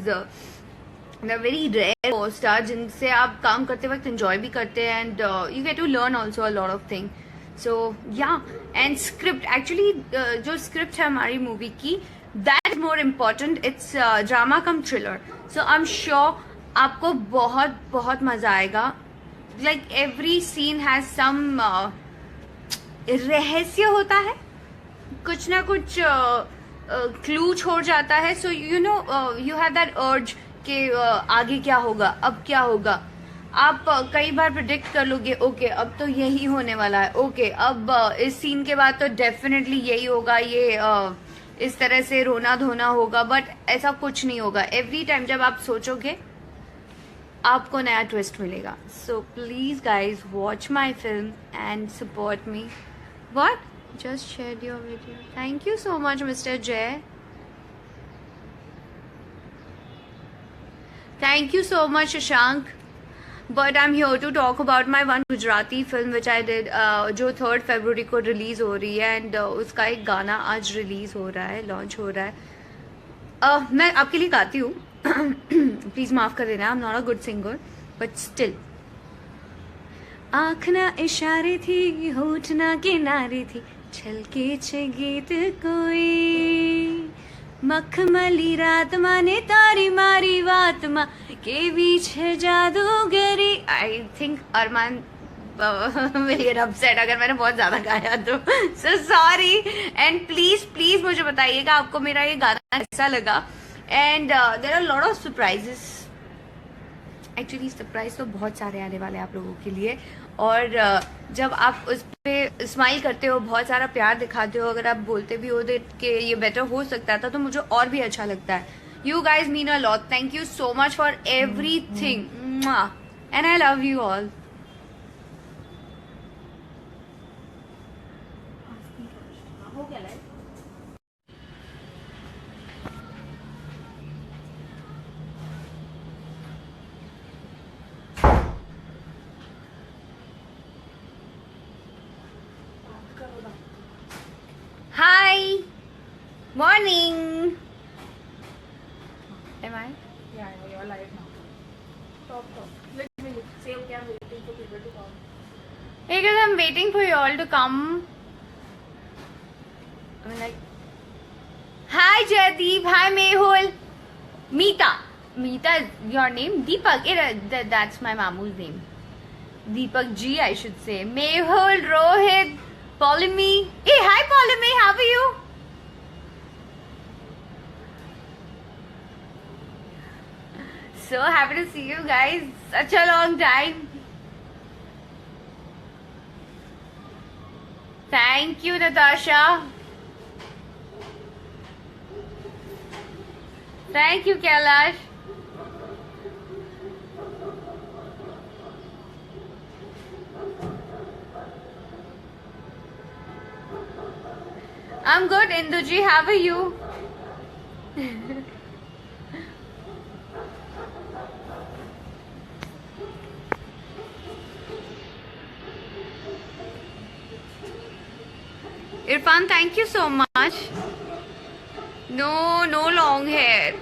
the very rare को star जिनसे आप काम करते वक्त एंजॉय भी करते हैं and you get to learn also a lot of thing. So yeah, and script actually जो स्क्रिप्ट है हमारी मूवी की, that is more important. It's drama cum thriller. So I am sure आपको बहुत बहुत मजा आएगा. Like every scene has some रहस्य होता है, कुछ ना कुछ क्लू छोड़ जाता है. So you know you have that अर्ज कि आगे क्या होगा, अब क्या होगा. आप कई बार प्रिडिक्ट कर लोगे, ओके अब तो यही होने वाला है, ओके अब इस सीन के बाद तो डेफिनेटली यही होगा, ये इस तरह से रोना धोना होगा. बट ऐसा कुछ नहीं होगा. एवरी टाइम जब आप सोचोगे आपको नया ट्विस्ट मिलेगा. So please guys watch my film and support me. What? Just shared your video. Thank you so much, Mr. Jay. Thank you so much, Shashank. But I'm here to talk about my one Gujarati film which I did, जो 3rd February को release हो रही है and उसका एक गाना आज release हो रहा है, लॉन्च हो रहा है. मैं आपके लिए गाती हूँ, प्लीज माफ कर देना. I am not a good singer but still. आँख ना इशारे थी, होठ ना किनारे थी, छलके छे गीत कोई, मखमली रात माने तारी मारी वात माँ केवी छे जादूगरी. I think Armaan will get upset अगर मैंने बहुत ज्यादा गाया तो. So sorry. And please please मुझे बताइएगा आपको मेरा ये गाना कैसा लगा. And there are lot of surprises. Actually surprise तो बहुत सारे आने वाले हैं आप लोगों के लिए. और जब आप उस पे स्माइल करते हो, बहुत सारा प्यार दिखाते हो, अगर आप बोलते भी हो कि ये बेटर हो सकता था, तो मुझे और भी अच्छा लगता है. You guys mean a lot. Thank you so much for everything and I love you all. हो गया live. Hi. Morning. Am I? Yeah, you're live now. Talk. Let me look. Say okay, I'm waiting for people to come. Because I'm waiting for you all to come. I'm like, hi Jaydeep, hi Mehul, Meeta. Meeta is your name? Deepak. That's my mamu's name. Deepak G, I should say. Mehul, Rohit, Polemy. Hey, hi Polemy, how are you? So happy to see you guys. Such a long time. Thank you, Natasha. Thank you, Kailash. I'm good, Induji. How are you? Irfan, thank you so much. No long hair.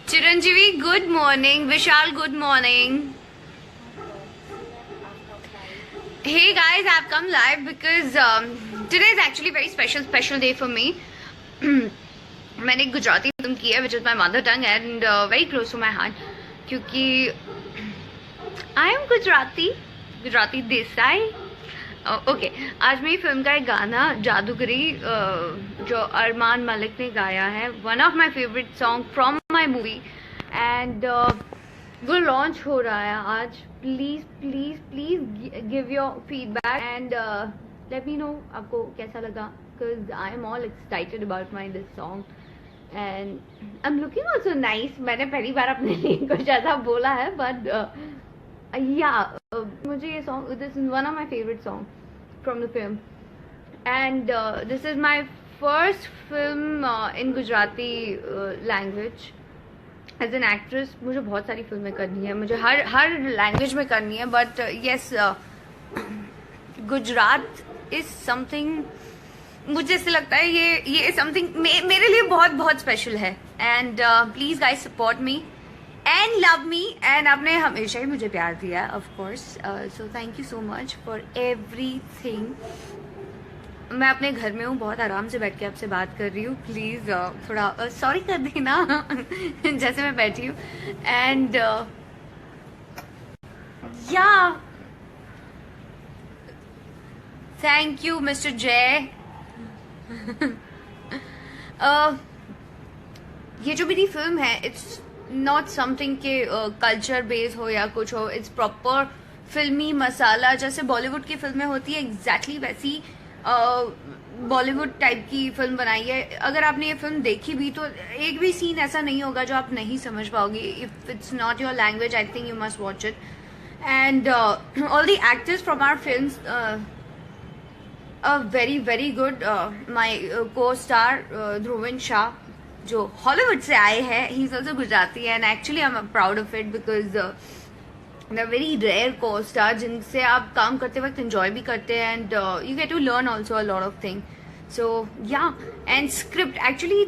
Chiranjeevi, good morning. Vishal, good morning. Hey guys, I've come live because today is actually a very special day for me. मैंने एक Gujarati film की है which is my mother tongue and very close to my heart, क्योंकि I am Gujarati Desai. Okay, आज मेरी film का एक गाना जादूगरी जो अरमान मलिक ने गाया है, one of my favourite song from my movie, and वो लॉन्च हो रहा है आज। Please please please give your feedback and let me know आपको कैसा लगा, because I am all excited about my this song and I am looking also nice. मैंने पहली बार अपने लिए कुछ ऐसा बोला है, बट मुझे ये song, this is one of my favourite song from the film and this is my first film in Gujarati language as an actress. मुझे बहुत सारी फिल्में करनी है, मुझे हर लैंग्वेज में करनी है, but yes Gujarat is something, मुझे ऐसे लगता है ये समथिंग मेरे लिए बहुत बहुत स्पेशल है। And please guys support me and love me, and आपने हमेशा ही मुझे प्यार दिया है of course, so thank you so much for everything. मैं अपने घर में हूँ, बहुत आराम से बैठ के आपसे बात कर रही हूँ, प्लीज थोड़ा सॉरी कर देना जैसे मैं बैठी हूँ। एंड या थैंक यू मिस्टर जय। ये जो मेरी फिल्म है, इट्स नॉट समथिंग के कल्चर बेस हो या कुछ हो, इट्स प्रॉपर फिल्मी मसाला। जैसे बॉलीवुड की फिल्में होती है, एग्जैक्टली वैसी बॉलीवुड टाइप की फिल्म बनाई है। अगर आपने ये फिल्म देखी भी तो एक भी सीन ऐसा नहीं होगा जो आप नहीं समझ पाओगे। If it's not your language, I think you must watch it. And all the actors from our films very very good. My को स्टार ध्रुवन शाह जो हॉलीवुड से आए हैं, he is also Gujarati and actually I am proud of it, because the very rare को star जिनसे आप काम करते वक्त एंजॉय भी करते हैं and you get to learn also a lot of thing. So yeah, and script, actually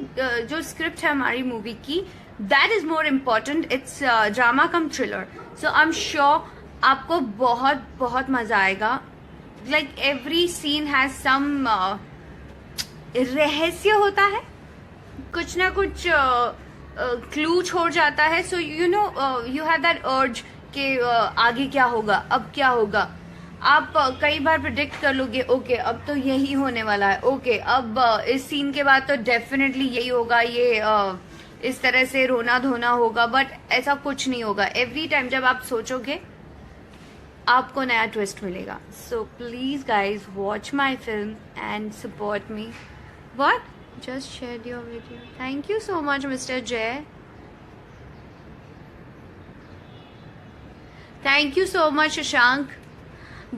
जो स्क्रिप्ट है हमारी मूवी की, that is more important. It's drama cum thriller, so I am sure आपको बहुत बहुत मजा आएगा। Like every scene has some रहस्य होता है, कुछ ना कुछ क्लू छोड़ जाता है। So you know you have that अर्ज कि आगे क्या होगा, अब क्या होगा। आप कई बार प्रिडिक्ट कर लोगे, ओके अब तो यही होने वाला है, ओके अब इस सीन के बाद तो डेफिनेटली यही होगा, ये इस तरह से रोना धोना होगा, बट ऐसा कुछ नहीं होगा। एवरी टाइम जब आप सोचोगे आपको नया ट्विस्ट मिलेगा। So please guys watch my film and support me. What? Just shared your video. Thank you so much, Mr. Jay. Thank you so much, Shashank.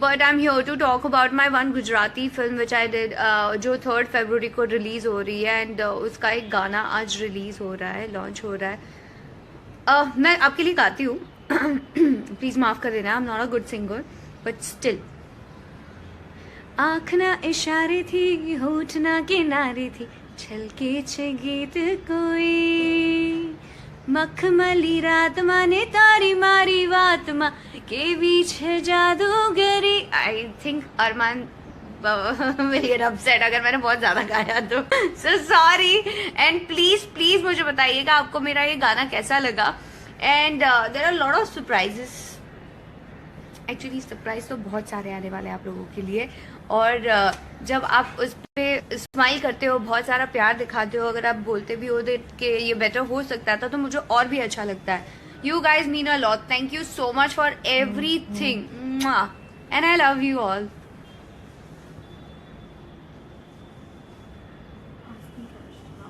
But I'm here to talk about my one Gujarati film which I did, जो 3rd February को release हो रही है and उसका एक गाना आज release हो रहा है, लॉन्च हो रहा है। मैं आपके लिए गाती हूँ, प्लीज माफ कर देना, I am not a good singer but still. आँख ना इशारे थी, होठ ना किनारे थी, छलके छे गीत कोई, मखमली रात माने तारी मारी वात मा केवी छे जादूगरी। I think Armaan will get upset अगर मैंने बहुत ज्यादा गाया तो, so sorry. And please please मुझे बताइएगा आपको मेरा ये गाना कैसा लगा। And there are lot of surprises, actually surprise तो बहुत सारे आने वाले हैं आप लोगों के लिए। और जब आप उस पे स्माइल करते हो, बहुत सारा प्यार दिखाते हो, अगर आप बोलते भी हो कि ये बेटर हो सकता था, तो मुझे और भी अच्छा लगता है। You guys mean a lot, thank you so much for everything and I love you all.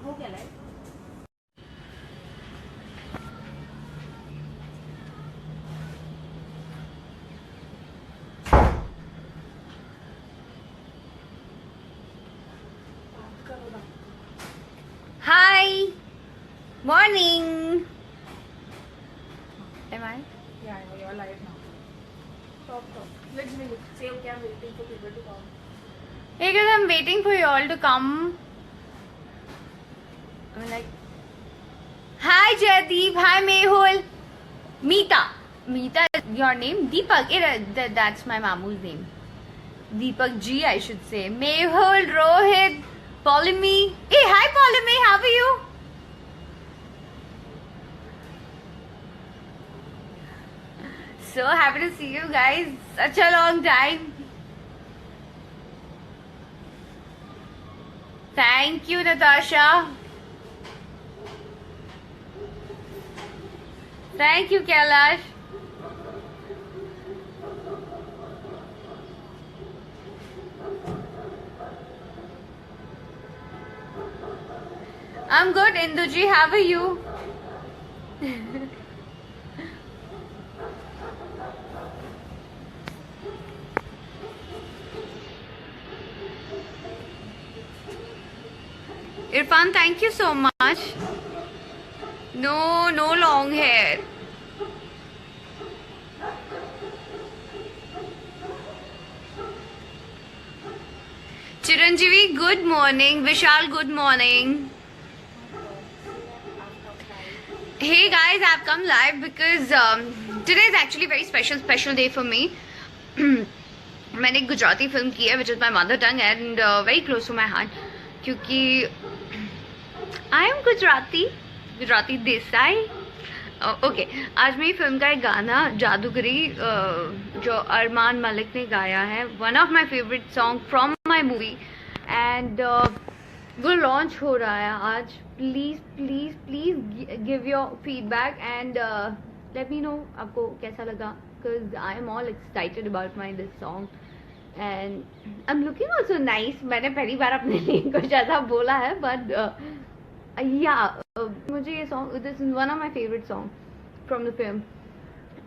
हो गया like Hi, morning. Am I? Yeah, you're live now. Talk. Let's be say okay, I'm waiting for people to come. Because I'm waiting for you all to come. I'm like, hi Jaydeep, hi Mehul, Meeta is your name? Deepak, that's my mamu's name. Deepak G, I should say. Mehul, Rohit, Polemy. Hey, hi Polemy, how are you? So happy to see you guys. Such a long time. Thank you, Natasha. Thank you, Kailash. I'm good, Induji. How are you? Irfan, thank you so much. No long hair. Chiranjeevi, good morning. Vishal, good morning. Hey guys, I've come live because today is actually a very special day for me. मैंने एक Gujarati film की है which is my mother tongue and very close to my heart क्योंकि I am Gujarati Desai. Okay आज मेरी film का एक गाना जादूगरी जो अरमान मलिक ने गाया है, one of my favourite song from my movie and वो लॉन्च हो रहा है आज. Please give your feedback and let me know आपको कैसा लगा because I am all excited about my this song and I am looking also nice. मैंने पहली बार अपने लिए कुछ ऐसा बोला है बट मुझे ये song, this is one of my favourite song from the film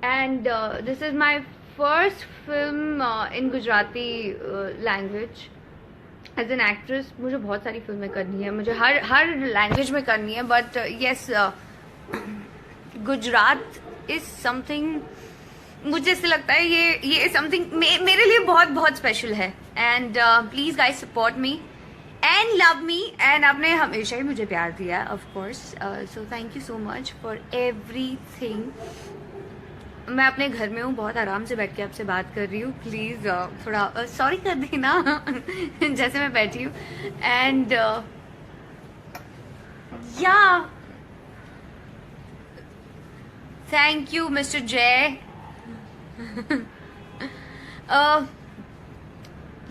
and this is my first film in Gujarati language as an actress. मुझे बहुत सारी फिल्में करनी है, मुझे हर लैंग्वेज में करनी है but yes Gujarat is something, मुझे ऐसे लगता है ये समथिंग मेरे लिए बहुत स्पेशल है and please guys support me and love me and आपने हमेशा ही मुझे प्यार दिया है of course. So thank you so much for everything. मैं अपने घर में हूँ, बहुत आराम से बैठ के आपसे बात कर रही हूँ. प्लीज थोड़ा सॉरी कर देना जैसे मैं बैठी हूँ एंड या थैंक यू मिस्टर जय.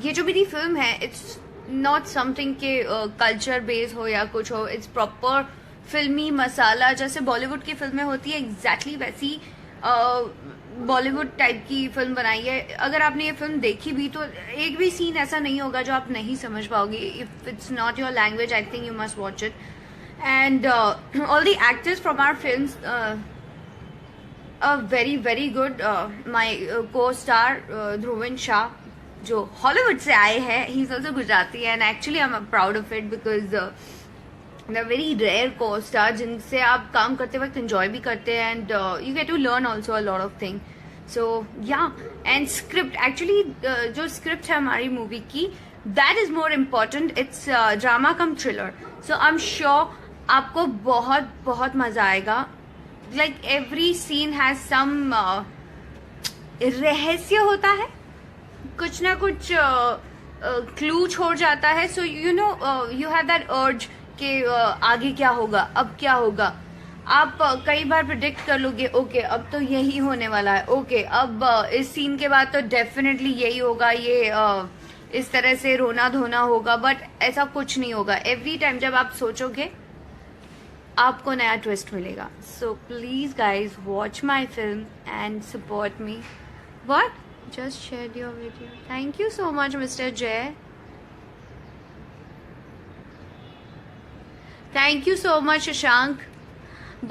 ये जो मेरी फिल्म है इट्स नॉट समथिंग के कल्चर बेस हो या कुछ हो, इट्स प्रॉपर फिल्मी मसाला. जैसे बॉलीवुड की फिल्में होती है एग्जैक्टली वैसी बॉलीवुड टाइप की फिल्म बनाई है. अगर आपने ये फिल्म देखी भी तो एक भी सीन ऐसा नहीं होगा जो आप नहीं समझ पाओगे. If it's not your language I think you must watch it and all the actors from our films very good. My co-star Dhruvin Shah जो हॉलीवुड से आए हैं, he is also Gujarati and actually I am proud of it because the very rare co-star जिनसे आप काम करते वक्त enjoy भी करते हैं and you get to learn also a lot of thing. So yeah and script actually जो script है हमारी मूवी की that is more important. It's drama cum thriller. So I am sure आपको बहुत मजा आएगा. Like every scene has some रहस्य होता है, कुछ ना कुछ क्लू छोड़ जाता है. So you know you have that अर्ज कि आगे क्या होगा, अब क्या होगा. आप कई बार प्रिडिक्ट कर लोगे ओके अब तो यही होने वाला है, ओके अब इस सीन के बाद तो डेफिनेटली यही होगा, ये इस तरह से रोना धोना होगा. बट ऐसा कुछ नहीं होगा. एवरी टाइम जब आप सोचोगे आपको नया ट्विस्ट मिलेगा. So please guys watch my film and support me. What just shared your video. Thank you so much Mr. Jay. Thank you so much Shashank.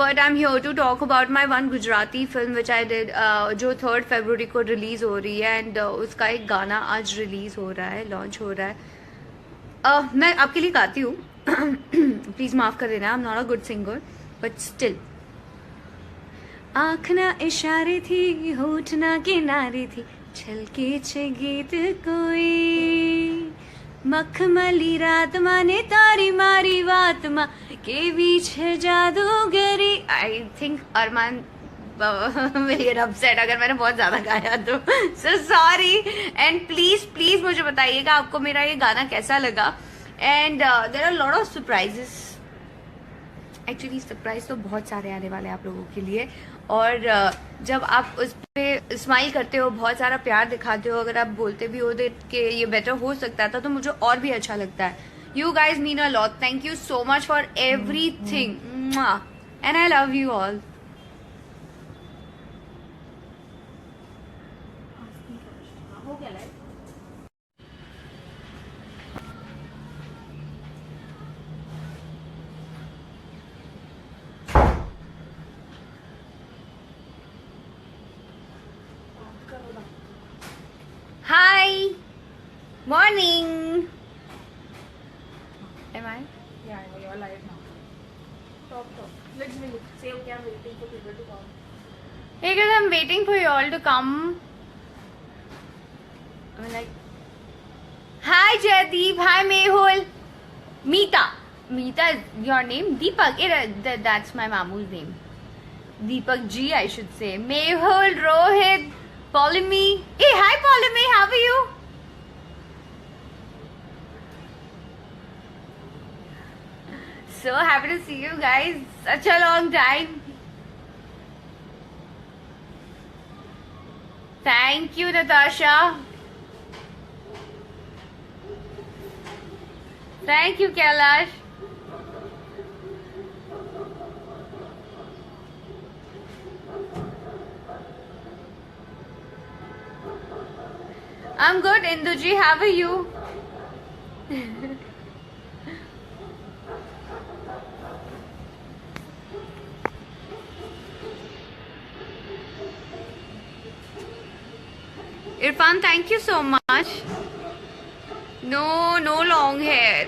But I'm here to talk about my one Gujarati film which I did जो 3rd February को release हो रही है and उसका एक गाना आज release हो रहा है, लॉन्च हो रहा है. मैं आपके लिए गाती हूँ प्लीज माफ कर देना. I am not a good singer but still. आँख ना इशारे थी, होठ ना किनारे थी, छलके छे गीत कोई, मखमली रात माने तारी मारी बात माँ केवी छे जादूगरी. I think Armaan will get upset अगर मैंने बहुत ज्यादा गाया तो. सो सॉरी एंड प्लीज मुझे बताइएगा आपको मेरा ये गाना कैसा लगा. And there are lot of surprises. Actually surprise तो बहुत सारे आने वाले हैं आप लोगों के लिए और जब आप उस पे स्माइल करते हो, बहुत सारा प्यार दिखाते हो, अगर आप बोलते भी हो कि ये बेटर हो सकता था तो मुझे और भी अच्छा लगता है. You guys mean a lot. Thank you so much for everything. Mwah. And I love you all. हो गया live. Hi. Morning. Am I? Yeah, you're live now. Talk. Let's be look. Say okay, I'm waiting for people to come. Because I'm waiting for you all to come. I'm like, hi Jaydeep, hi Mehul, Meeta. Meeta is your name? Deepak. That's my mamu's name. Deepak G, I should say. Mehul, Rohit, Polemy. Hey, hi Polemy, how are you? So happy to see you guys. Such a long time. Thank you, Natasha. Thank you, Kailash. I'm good, Induji. How are you? Irfan, thank you so much. No long hair.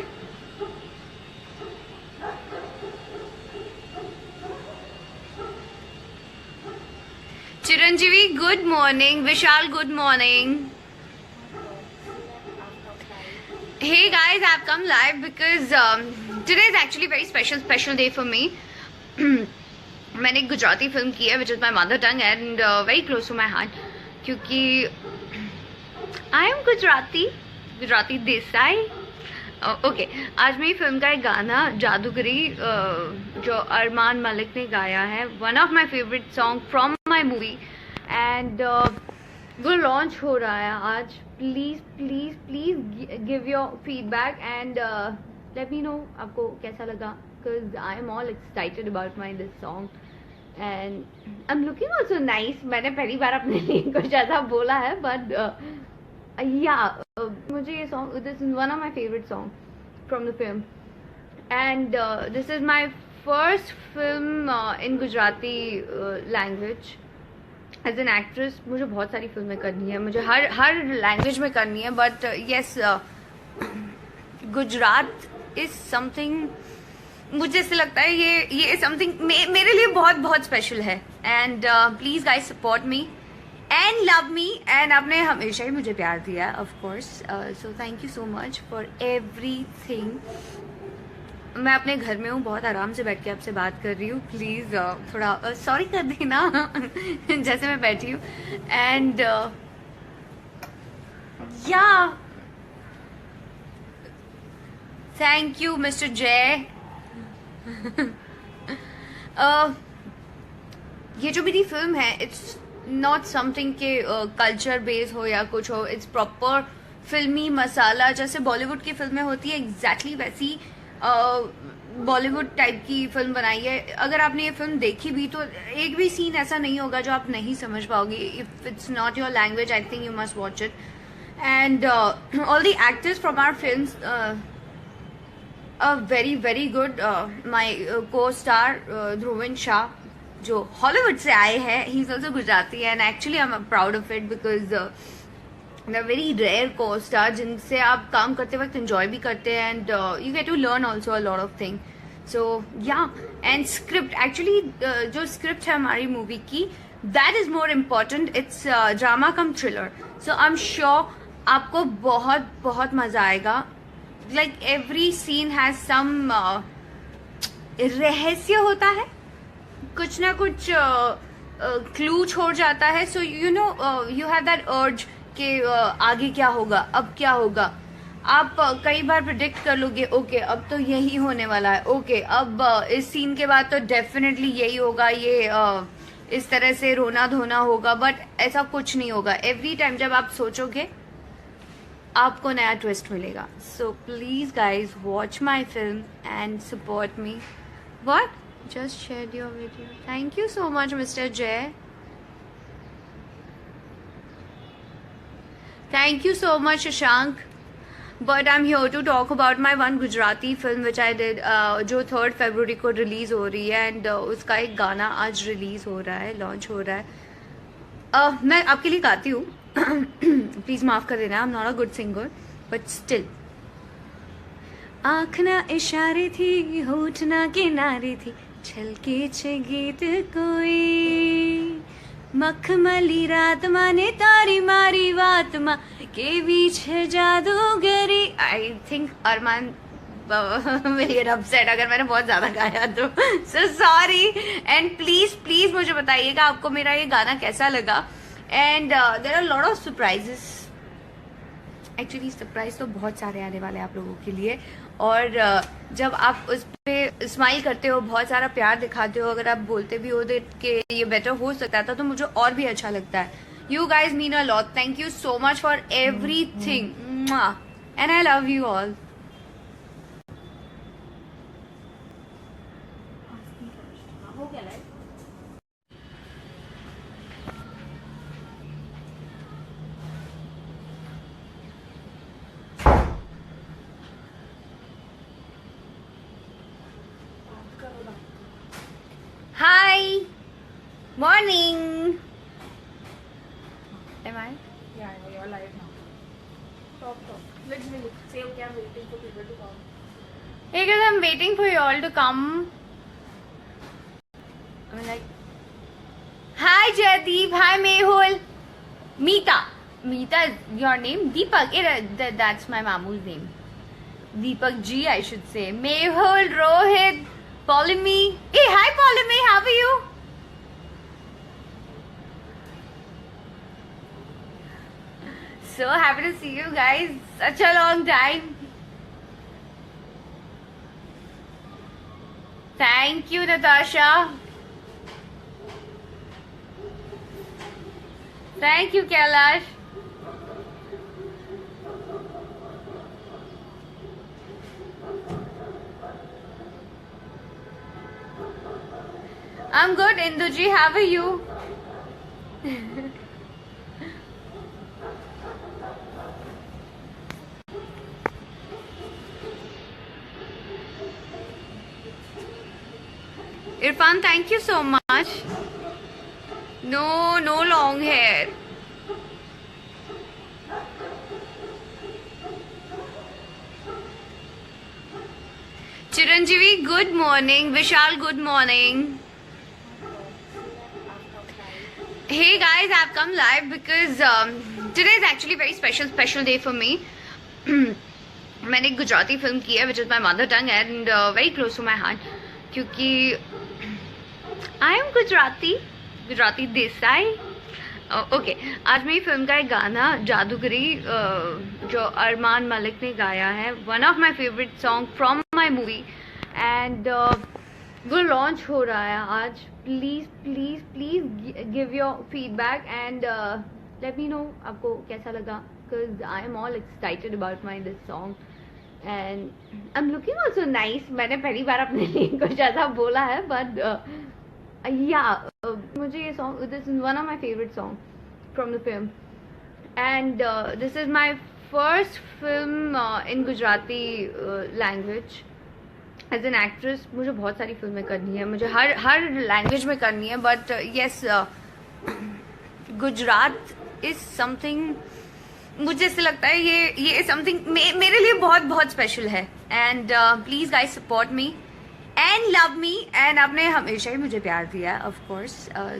Chiranjeevi, good morning. Vishal, good morning. Hey guys, I've come live because today is actually a very special day for me. मैंने एक Gujarati film की है which is my mother tongue and very close to my heart क्योंकि I am Gujarati Desai. Okay, आज मेरी film का एक गाना जादूगरी जो अरमान मलिक ने गाया है, one of my favourite song from my movie and वो लॉन्च हो रहा है आज. Please give your feedback and let me know आपको कैसा लगा because I am all excited about my this song and I am looking also nice. मैंने पहली बार अपने लिए कुछ ऐसा बोला है बट मुझे ये song, this is one of my favourite song from the film and this is my first film in Gujarati language as an actress. मुझे बहुत सारी फिल्में करनी है, मुझे हर लैंग्वेज में करनी है but yes Gujarat is something, मुझे ऐसे लगता है ये समथिंग मेरे लिए बहुत स्पेशल है and please guys support me and love me and आपने हमेशा ही मुझे प्यार दिया है of course. So thank you so much for everything. मैं अपने घर में हूँ, बहुत आराम से बैठ के आपसे बात कर रही हूँ. प्लीज थोड़ा सॉरी कर देना जैसे मैं बैठी हूँ एंड या थैंक यू मिस्टर जय. ये जो मेरी फिल्म है इट्स नॉट समथिंग के कल्चर बेस हो या कुछ हो. इट्स प्रॉपर फिल्मी मसाला, जैसे बॉलीवुड की फिल्में होती है एग्जैक्टली वैसी बॉलीवुड टाइप की फिल्म बनाई है. अगर आपने ये फिल्म देखी भी तो एक भी सीन ऐसा नहीं होगा जो आप नहीं समझ पाओगे. If it's not your language I think you must watch it and all the actors from our films very good. My co-star Dhruvin Shah जो हॉलीवुड से आए हैं, he is also Gujarati and actually I am proud of it because the very rare co-star जिनसे आप काम करते वक्त enjoy भी करते हैं and you get to learn also a lot of thing. So yeah and script, actually जो script है हमारी मूवी की that is more important. It's drama cum thriller. So I am sure आपको बहुत मजा आएगा. Like every scene has some रहस्य होता है, कुछ ना कुछ क्लू छोड़ जाता है. So you know you have that अर्ज कि आगे क्या होगा, अब क्या होगा. आप कई बार प्रिडिक्ट कर लोगे ओके अब तो यही होने वाला है, ओके अब इस सीन के बाद तो डेफिनेटली यही होगा, ये इस तरह से रोना धोना होगा, बट ऐसा कुछ नहीं होगा. एवरी टाइम जब आप सोचोगे आपको नया ट्विस्ट मिलेगा. So please guys watch my film and support me. What? Just share your video. Thank you so much mister जय. Thank you so much, Shashank. But I'm here to talk about my one Gujarati film which I did, जो 3rd February को release हो रही है, and उसका एक गाना आज रिलीज हो रहा है, लॉन्च हो रहा है. मैं आपके लिए गाती हूँ. प्लीज माफ कर देना, I am not a good singer but still. आँख ना इशारे थी, होठ ना किनारे थी, छलके छे गीत कोई, मखमली रात माने तारी मारी बात माँ के बीच है जादूगरी. I think Armaan will get upset अगर मैंने बहुत ज्यादा गाया तो. So sorry. And please please मुझे बताइएगा आपको मेरा ये गाना कैसा लगा. And there are lot of surprises. Actually surprise तो बहुत सारे आने वाले हैं आप लोगों के लिए. और जब आप उस पे स्माइल करते हो, बहुत सारा प्यार दिखाते हो, अगर आप बोलते भी हो कि ये बेटर हो सकता था, तो मुझे और भी अच्छा लगता है. You guys mean a lot. Thank you so much for everything and I love you all. हो गया live. Hi. Morning. Am I? Yeah, you're live now. Talk. Let's be look. Say okay, I'm waiting for people to come. Hey guys, I'm waiting for you all to come. I'm like, hi Jaydeep, hi Mehul, Meeta. Meeta is your name? Deepak. That's my mamu's name. Deepak G, I should say. Mehul, Rohit, Polimi. Hey, hi Polimi, how are you? So happy to see you guys. Such a long time. Thank you, Natasha. Thank you, Kailash. I'm good, Induji. How are you? Irfan, thank you so much. No long hair. Chiranjeevi, good morning. Vishal, good morning. Hey guys, I've come live because today is actually a very special day for me. मैंने एक Gujarati film की है which is my mother tongue and very close to my heart, क्योंकि I am Gujarati Desai. Okay, आज मेरी film का एक गाना जादूगरी जो अरमान मलिक ने गाया है, one of my favourite song from my movie, and वो लॉन्च हो रहा है आज. Please please please give your feedback and let me know आपको कैसा लगा, because I am all excited about my this song and I am looking also nice. मैंने पहली बार अपने लिए कुछ ऐसा बोला है, बट मुझे ये song, this is one of my favourite song from the film and this is my first film in Gujarati language. As an actress मुझे बहुत सारी फिल्में करनी है, मुझे हर लैंग्वेज में करनी है, but yes Gujarat is something, मुझे ऐसे लगता है ये समथिंग मेरे लिए बहुत बहुत स्पेशल है. And please guys support me and love me, and आपने हमेशा ही मुझे प्यार दिया of course.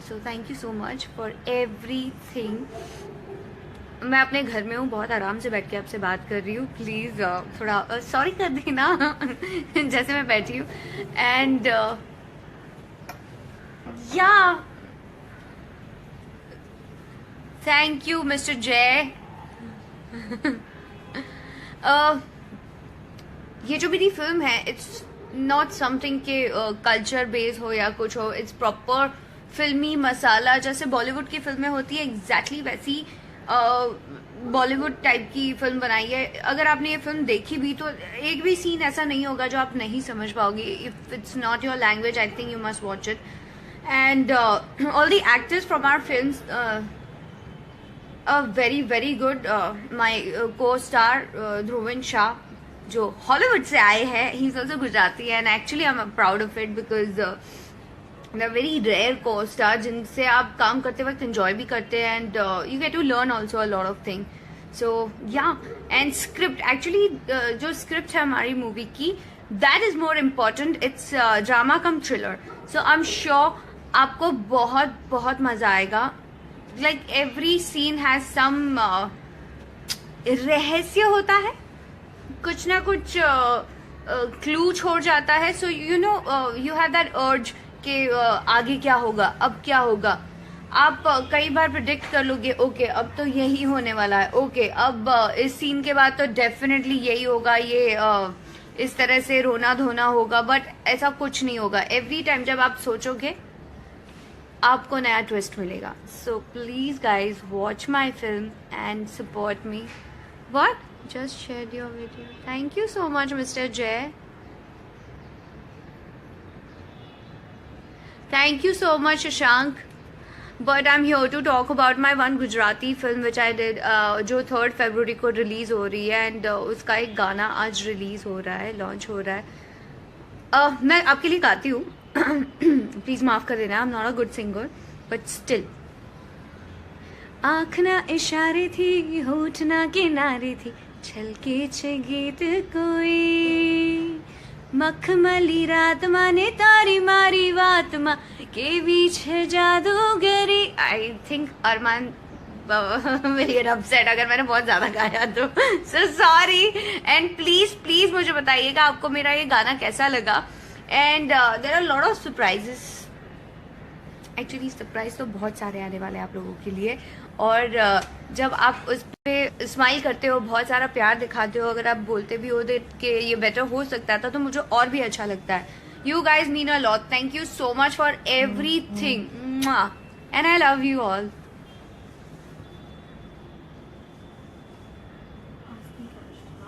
So thank you so much for everything. मैं अपने घर में हूँ, बहुत आराम से बैठ के आपसे बात कर रही हूँ. प्लीज थोड़ा सॉरी कर देना जैसे मैं बैठी हूँ. एंड या थैंक यू मिस्टर जय. ये जो मेरी फिल्म है, इट्स नॉट समथिंग के कल्चर बेस हो या कुछ हो, इट्स प्रॉपर फिल्मी मसाला, जैसे बॉलीवुड की फिल्में होती है एग्जैक्टली वैसी बॉलीवुड टाइप की फिल्म बनाई है. अगर आपने ये फिल्म देखी भी तो एक भी सीन ऐसा नहीं होगा जो आप नहीं समझ पाओगे. If it's not your language I think you must watch it. And all the actors from our films very very good. My को स्टार ध्रुवन शाह जो हॉलीवुड से आए हैं, he is also Gujarati and actually I am proud of it because the very rare को star जिनसे आप काम करते वक्त एंजॉय भी करते हैं and you get to learn also a lot of thing. So yeah and script actually जो स्क्रिप्ट है हमारी मूवी की that is more important. It's drama cum thriller. So I am sure आपको बहुत बहुत मजा आएगा. Like every scene has some रहस्य होता है, कुछ ना कुछ क्लू छोड़ जाता है. So you know you have that अर्ज कि आगे क्या होगा, अब क्या होगा. आप कई बार प्रिडिक्ट कर लोगे ओके अब तो यही होने वाला है, ओके अब इस सीन के बाद तो डेफिनेटली यही होगा, ये इस तरह से रोना धोना होगा. बट ऐसा कुछ नहीं होगा. एवरी टाइम जब आप सोचोगे आपको नया ट्विस्ट मिलेगा. So please guys watch my film and support me. What just shared your video. Thank you so much Mr. Jay. Thank you so much Shashank. But I'm here to talk about my one Gujarati film which I did जो 3rd February को release हो रही है and उसका एक गाना आज release हो रहा है, लॉन्च हो रहा है. मैं आपके लिए गाती हूँ प्लीज माफ कर देना. I am not a good singer but still. आँख ना इशारे थी, होठ ना किनारे थी, छलके छे गीत कोई मखमली रात माने तारी मारी बात माँ के बीच है जादूगरी. आई थिंक अरमान मेरी अपसेट अगर मैंने बहुत ज्यादा गाया तो so sorry. And please please मुझे बताइएगा आपको मेरा ये गाना कैसा लगा. And there are lot of surprises. Actually surprise तो बहुत सारे आने वाले हैं आप लोगों के लिए. और जब आप उस पे स्माइल करते हो, बहुत सारा प्यार दिखाते हो, अगर आप बोलते भी हो कि ये बेटर हो सकता था तो मुझे और भी अच्छा लगता है. You guys mean a lot. Thank you so much for everything and I love you all.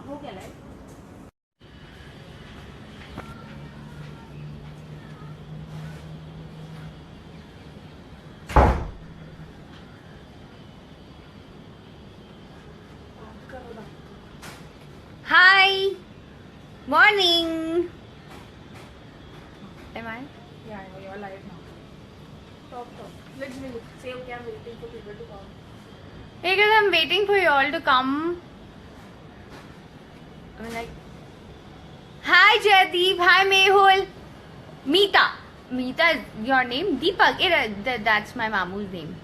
हो गया live. Hi, morning. Am I? Yeah, you're live now. Talk. Let's be look. Say okay, I'm waiting for people to come. Because I'm waiting for you all to come. I'm like, hi Jaydeep, hi Mehul, Meeta. Meeta is your name? Deepak. That's my mamu's name.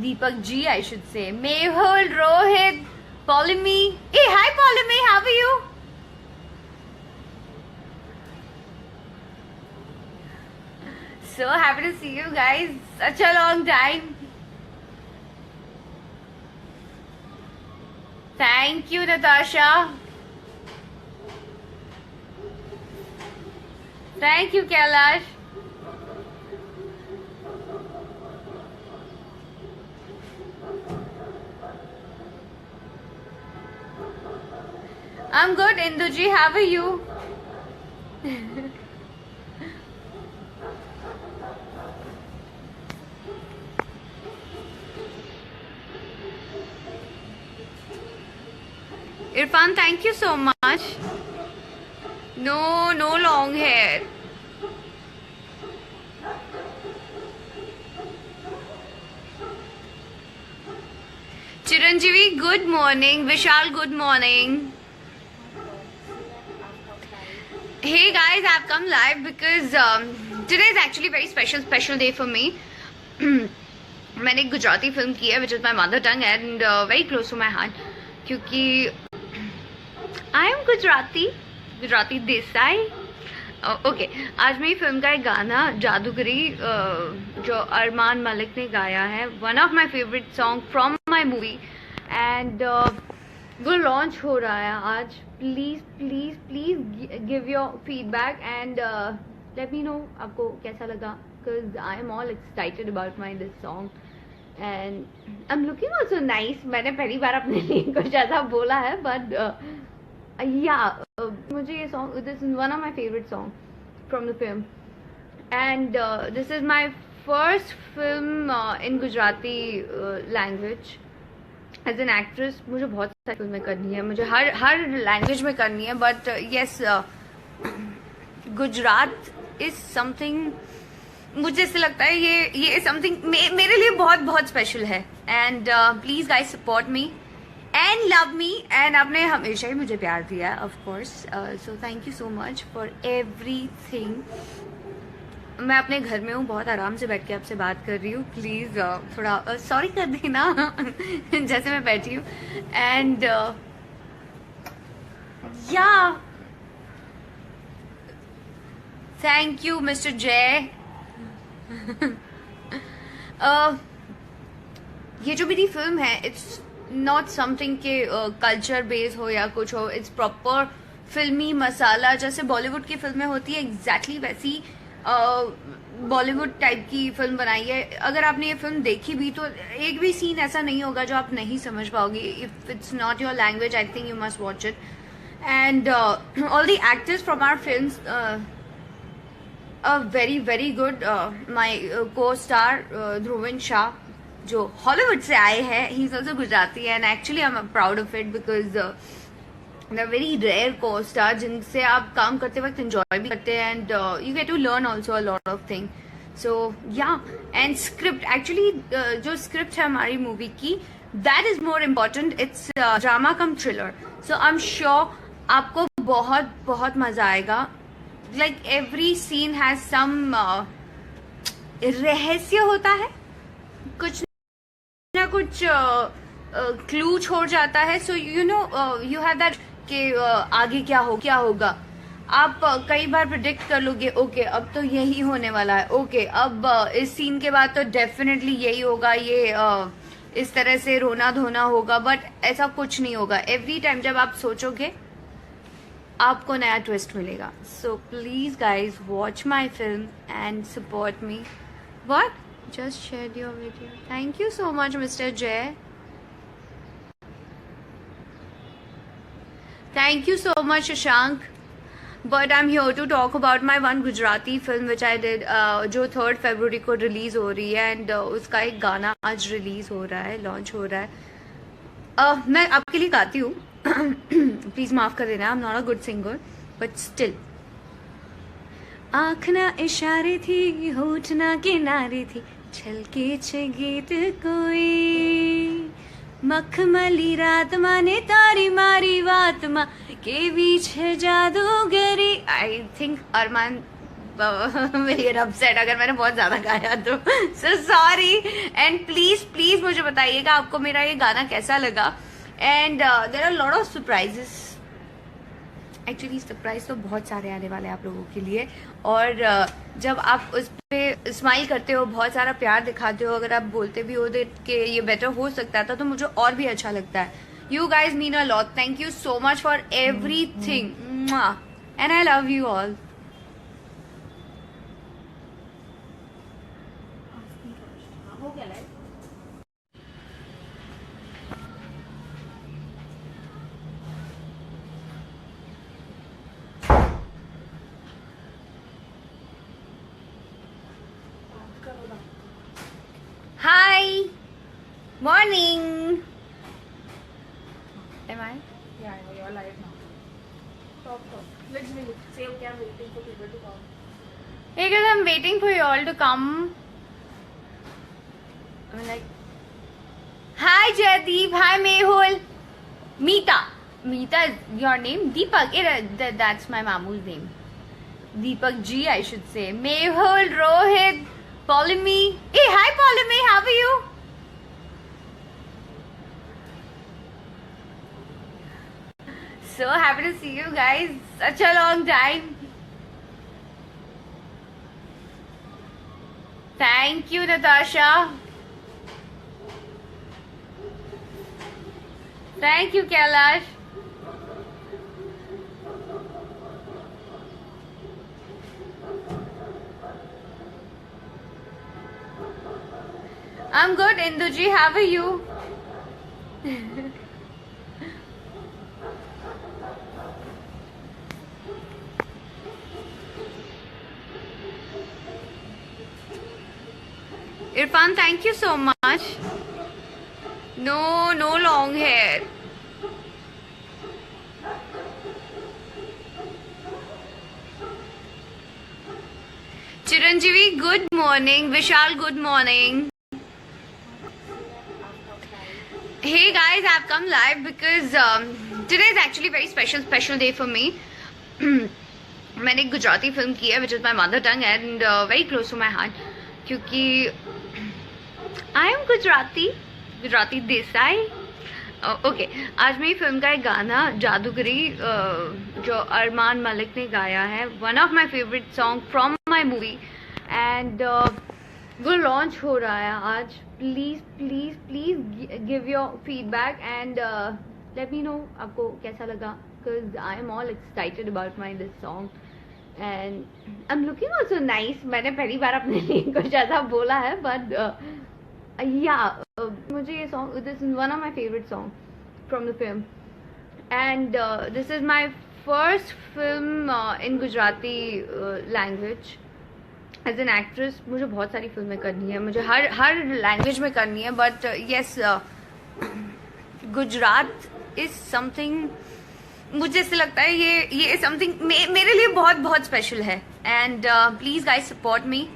Deepak G, I should say. Mehul, Rohit, Polemy. Hey, hi Polemy, how are you? So happy to see you guys. Such a long time. Thank you, Natasha. Thank you, Kailash. I'm good, Induji. How are you? Irfan, thank you so much. No long hair. Chiranjeevi, good morning. Vishal, good morning. Hey guys, I've come live because today is actually a very special day for me. मैंने एक Gujarati film की है which is my mother tongue and very close to my heart क्योंकि I am Gujarati Desai. Okay आज मेरी film का एक गाना जादूगरी जो अरमान मलिक ने गाया है, one of my favourite song from my movie and वो लॉन्च हो रहा है आज. Please please please give your feedback and let me know आपको कैसा लगा. because I am all excited about my this song and I'm looking also nice. मैंने पहली बार अपने लिए कुछ ऐसा बोला है, but मुझे ये song, this is one of my favorite songs from the film, and this is my first film in Gujarati language. As an actress मुझे बहुत सारी फिल्में करनी है, मुझे हर लैंग्वेज में करनी है, but yes Gujarat is something, मुझे ऐसे लगता है ये समथिंग मेरे लिए बहुत बहुत स्पेशल है. And please guys support me and love me, and आपने हमेशा ही मुझे प्यार दिया है of course, so thank you so much for everything. मैं अपने घर में हूँ, बहुत आराम से बैठ के आपसे बात कर रही हूँ. प्लीज थोड़ा सॉरी कर देना जैसे मैं बैठी हूँ. एंड या थैंक यू मिस्टर जय. ये जो मेरी फिल्म है, इट्स नॉट समथिंग के कल्चर बेस हो या कुछ हो. इट्स प्रॉपर फिल्मी मसाला, जैसे बॉलीवुड की फिल्में होती है एग्जैक्टली वैसी बॉलीवुड टाइप की फिल्म बनाई है. अगर आपने ये फिल्म देखी भी तो एक भी सीन ऐसा नहीं होगा जो आप नहीं समझ पाओगे. If it's not your language, I think you must watch it. And all the actors from our films very very good. My को स्टार ध्रुवन शाह जो हॉलीवुड से आए हैं, he is also Gujarati, and actually I am proud of it because the very rare co-star जिनसे आप काम करते वक्त एंजॉय भी करते हैं, and you get to learn also a lot of thing. So yeah, and script, actually जो script है हमारी मूवी की, that is more important. It's drama cum thriller, so I am sure आपको बहुत बहुत मजा आएगा. Like every scene has some रहस्य होता है, कुछ ना कुछ क्लू छोड़ जाता है. So you know you have that कि आगे क्या होगा. आप कई बार प्रिडिक्ट कर लोगे, ओके अब तो यही होने वाला है, ओके अब इस सीन के बाद तो डेफिनेटली यही होगा, ये इस तरह से रोना धोना होगा, बट ऐसा कुछ नहीं होगा. एवरी टाइम जब आप सोचोगे आपको नया ट्विस्ट मिलेगा. So please guys watch my film and support me. What? Just share your video. Thank you so much mister जय. Thank you so much, Shashank. But I'm here to talk about my one Gujarati film which I did, जो 3rd February को release हो रही है, and उसका एक गाना आज रिलीज हो रहा है, लॉन्च हो रहा है. मैं आपके लिए गाती हूँ, प्लीज माफ कर देना. I am not a good singer but still. आँख ना इशारे थी, होठ ना किनारे थी, छलके छे गीत कोई, मखमली रात माने तारी मारी वात माँ के बीच है जादूगरी. I think Arman very upset अगर मैंने बहुत ज्यादा गाया तो, so sorry. And please please मुझे बताइएगा आपको मेरा ये गाना कैसा लगा. And there are lot of surprises. Actually surprise तो बहुत सारे आने वाले हैं आप लोगों के लिए, और जब आप उस पे स्माइल करते हो, बहुत सारा प्यार दिखाते हो, अगर आप बोलते भी हो कि ये बेटर हो सकता था, तो मुझे और भी अच्छा लगता है. You guys mean a lot. Thank you so much for everything, and I love you all. हो गया live. Hi, morning. Am I? Yeah, you're live now. Talk. Let's be look. Say okay, I'm waiting for people to come. Because I'm waiting for you all to come. I'm like, hi Jaydeep, hi Mehul, Meeta. Meeta is your name? Deepak. That's my mamu's name. Deepak G, I should say. Mehul, Rohit, Polemy. Hey, hi Polemy, how are you? So happy to see you guys. Such a long time. Thank you, Natasha. Thank you, Kailash. I'm good, Induji. How are you? Irfan, thank you so much. No long hair. Chiranjeevi, good morning. Vishal, good morning. Hey guys, I've come live because today is actually very special day for me. मैंने एक Gujarati film की है, which is my mother tongue and very close to my heart. क्योंकि I am Gujarati Desai. Okay, आज मेरी film का एक गाना जादूगरी जो अरमान मलिक ने गाया है, one of my favourite song from my movie, and वो लॉन्च हो रहा है आज. Please give your feedback and let me know आपको कैसा लगा, because I am all excited about my this song and I am looking also nice. मैंने पहली बार अपने लिए कुछ ऐसा बोला है, बट मुझे ये song, this is one of my favourite song from the film and this is my first film in Gujarati language as an actress. मुझे बहुत सारी फिल्में करनी है, मुझे हर लैंग्वेज में करनी है, but yes Gujarat is something, मुझे ऐसे लगता है ये समथिंग मेरे लिए बहुत स्पेशल है. And please guys support me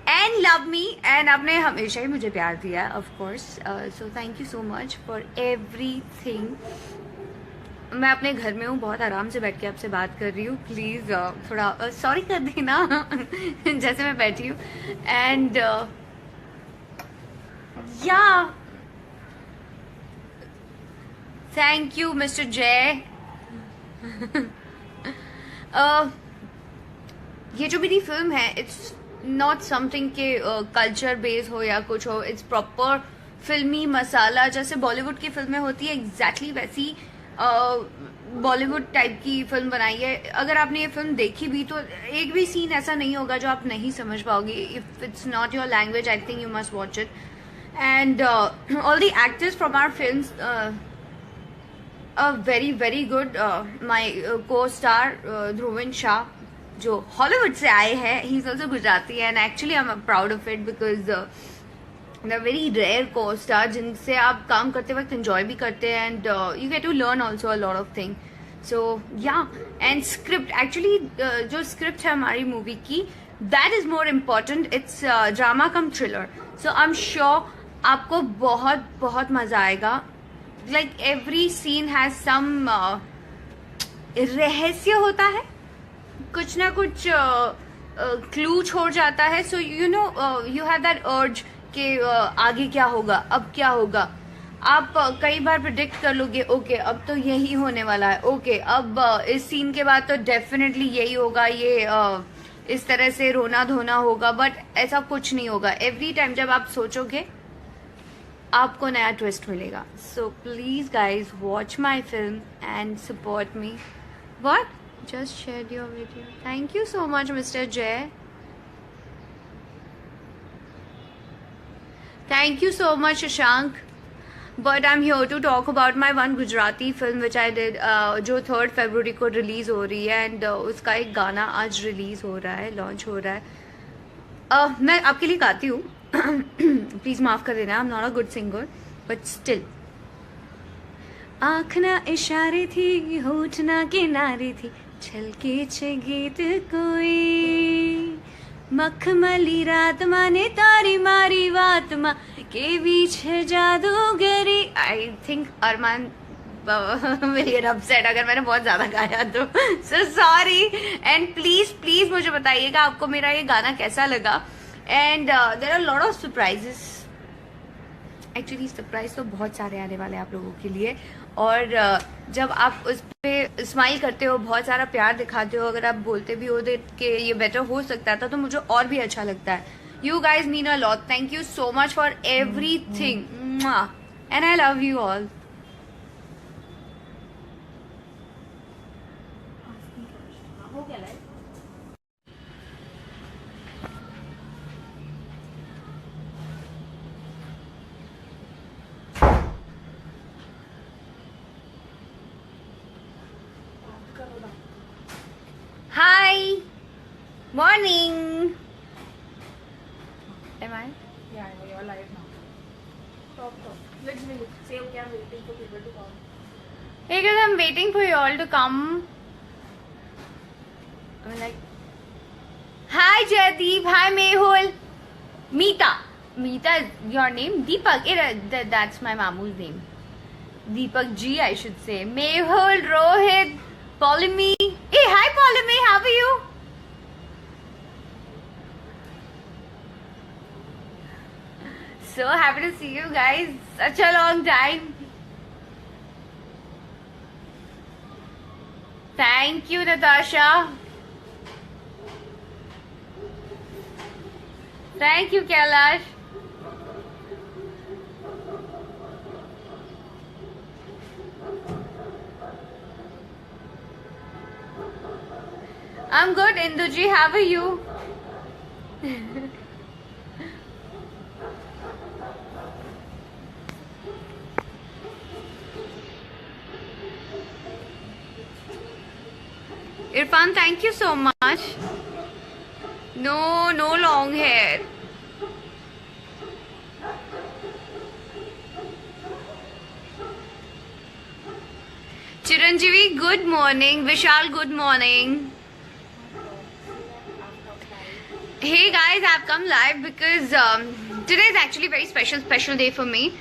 and love me, and आपने हमेशा ही मुझे प्यार दिया of course, so thank you so much for everything. मैं अपने घर में हूँ, बहुत आराम से बैठ के आपसे बात कर रही हूँ. प्लीज थोड़ा सॉरी कर देना जैसे मैं बैठी हूँ. एंड या थैंक यू मिस्टर जय. ये जो मेरी फिल्म है, इट्स नॉट समथिंग के कल्चर बेस हो या कुछ हो. इट्स प्रॉपर फिल्मी मसाला, जैसे बॉलीवुड की फिल्में होती है एग्जैक्टली वैसी बॉलीवुड टाइप की फिल्म बनाई है. अगर आपने ये फिल्म देखी भी तो एक भी सीन ऐसा नहीं होगा जो आप नहीं समझ पाओगे. If it's not your language, I think you must watch it. And all the actors from our films very good. My co-star Dhruvin Shah, जो हॉलीवुड से आए हैं, he is also Gujarati and actually I am proud of it because the very rare co-star जिनसे आप काम करते वक्त enjoy भी करते हैं and you get to learn also a lot of thing. So yeah, and script, actually जो script है हमारी मूवी की, that is more important. It's drama cum thriller, so I am sure आपको बहुत मजा आएगा. Like every scene has some रहस्य होता है, कुछ ना कुछ क्लू छोड़ जाता है. So you know you have that अर्ज कि आगे क्या होगा, अब क्या होगा. आप कई बार प्रिडिक्ट कर लोगे, ओके अब तो यही होने वाला है, ओके अब इस सीन के बाद तो डेफिनेटली यही होगा, ये इस तरह से रोना धोना होगा. बट ऐसा कुछ नहीं होगा. एवरी टाइम जब आप सोचोगे आपको नया ट्विस्ट मिलेगा. So please guys watch my film and support me. What? Just shared your video. Thank you so much, Mr. Jay. Thank you so much, Shashank. But I'm here to talk about my one Gujarati film which I did, जो 3rd February को release हो रही है and उसका एक गाना आज release हो रहा है, लॉन्च हो रहा है. मैं आपके लिए गाती हूँ, प्लीज माफ कर देना. I am not a good singer but still. आँख ना इशारे थी, होठ ना किनारे थी, छलके छे गीत कोई, मखमली रात माने तारी मारी वात मा केवी छे जादूगरी. I think Armaan will get upset अगर मैंने बहुत ज्यादा गाया तो, सो सॉरी. एंड प्लीज मुझे बताइएगा आपको मेरा ये गाना कैसा लगा. And there are lot of surprises. Actually surprise तो बहुत सारे आने वाले हैं आप लोगों के लिए. और जब आप उस पे स्माइल करते हो, बहुत सारा प्यार दिखाते हो, अगर आप बोलते भी हो कि ये बेटर हो सकता था, तो मुझे और भी अच्छा लगता है. You guys mean a lot. Thank you so much for everything and I love you all. हो गया live. Morning. Am I? Yeah, I know you're live now. Talk. Let's be say okay, I'm waiting for people to come. Hey guys, I'm waiting for you all to come. I'm like, hi Jaydeep, hi Mehul. Meeta is your name? Deepak. That's my mamu's name. Deepak G, I should say. Mehul, Rohit, Polimi. Hey, hi Polimi, how are you? So happy to see you guys. Such a long time. Thank you, Natasha. Thank you, Kailash. I'm good, Induji. How are you? Irfan, thank you so much. No long hair. Chiranjeevi, good morning. Vishal, good morning. Hey guys, I've come live because today is actually a very special day for me.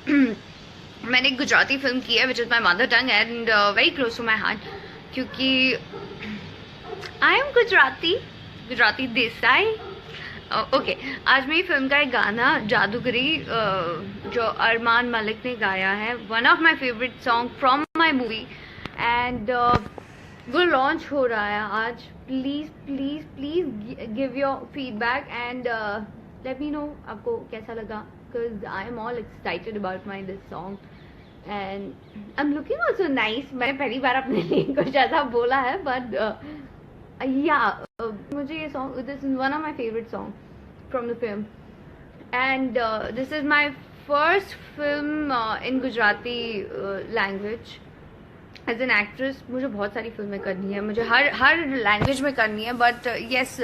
मैंने एक Gujarati film की है which is my mother tongue and very close to my heart क्योंकि I am Gujarati Desai. Okay, आज मेरी film का एक गाना जादूगरी जो अरमान मलिक ने गाया है, one of my favourite song from my movie and वो लॉन्च हो रहा है आज. Please give your feedback and let me know आपको कैसा लगा because I am all excited about my this song and I am looking also nice. मैंने पहली बार अपने लिए कुछ ऐसा बोला है बट मुझे ये song, this is one of my favourite song from the film and this is my first film in Gujarati language as an actress. मुझे बहुत सारी फिल्में करनी है, मुझे हर लैंग्वेज में करनी है but yes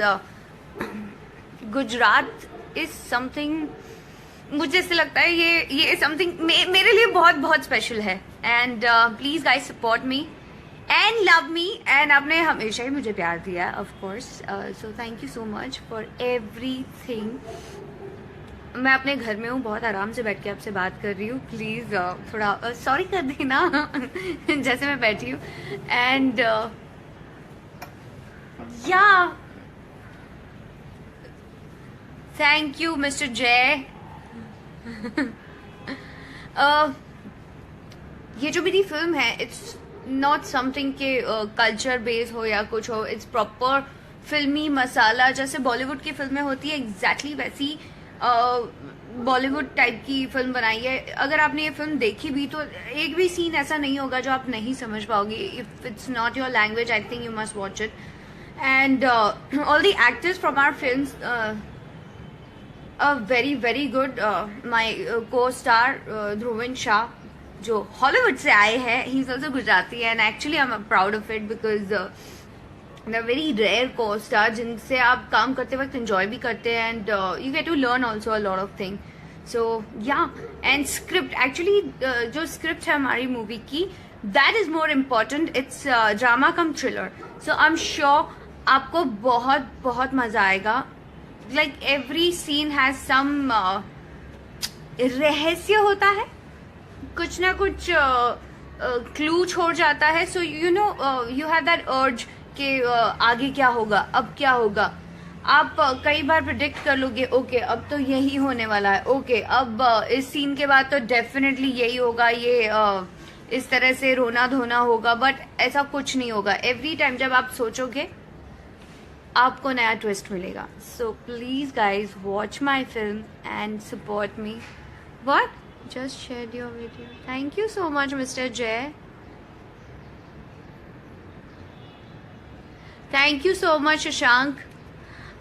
Gujarat is something, मुझे ऐसे लगता है ये समथिंग मेरे लिए बहुत स्पेशल है and please guys support me and love me and आपने हमेशा ही मुझे प्यार दिया है of course. So thank you so much for everything. मैं अपने घर में हूँ, बहुत आराम से बैठ के आपसे बात कर रही हूँ. प्लीज थोड़ा सॉरी कर देना जैसे मैं बैठी हूँ एंड या थैंक यू मिस्टर जय. ये जो मेरी फिल्म है इट्स नॉट समथिंग के कल्चर बेस हो या कुछ हो. इट्स प्रॉपर फिल्मी मसाला, जैसे बॉलीवुड की फिल्में होती है एग्जैक्टली वैसी बॉलीवुड टाइप की फिल्म बनाई है. अगर आपने ये फिल्म देखी भी तो एक भी सीन ऐसा नहीं होगा जो आप नहीं समझ पाओगे. If it's not your language I think you must watch it and all the actors from our films very good. My co-star Dhruvin Shah जो हॉलीवुड से आए हैं, he is also Gujarati and actually I am proud of it because the very rare co-star जिनसे आप काम करते वक्त enjoy भी करते हैं and you get to learn also a lot of thing. So yeah and script actually जो script है हमारी मूवी की that is more important. It's drama cum thriller. So I am sure आपको बहुत मजा आएगा. Like every scene has some रहस्य होता है, कुछ ना कुछ क्लू छोड़ जाता है. So you know you have that अर्ज कि आगे क्या होगा, अब क्या होगा. आप कई बार प्रिडिक्ट कर लोगे ओके अब तो यही होने वाला है, ओके अब इस सीन के बाद तो डेफिनेटली यही होगा, ये इस तरह से रोना धोना होगा. बट ऐसा कुछ नहीं होगा. एवरी टाइम जब आप सोचोगे आपको नया ट्विस्ट मिलेगा. So please guys watch my film and support me. What just share your video. Thank you so much mister Jay. Thank you so much Shashank.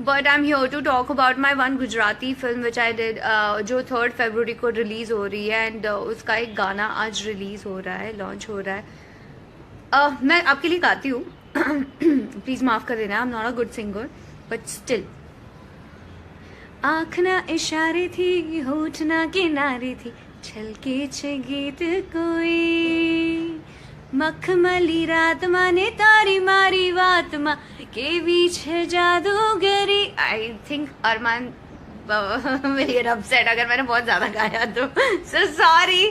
But I am here to talk about my one Gujarati film which I did जो 3 फरवरी को release हो रही है and उसका एक गाना आज release हो रहा है, लॉन्च हो रहा है. मैं आपके लिए गाती हूँ प्लीज माफ कर देना. I am not a good singer but still आँख ना इशारे थी, होठ ना किनारे थी, छलके छे गीत कोई मखमली रात माने तारी मारी बात मा केवी छे जादूगरी. I think Armaan will get upset अगर मैंने बहुत ज्यादा गाया तो. So sorry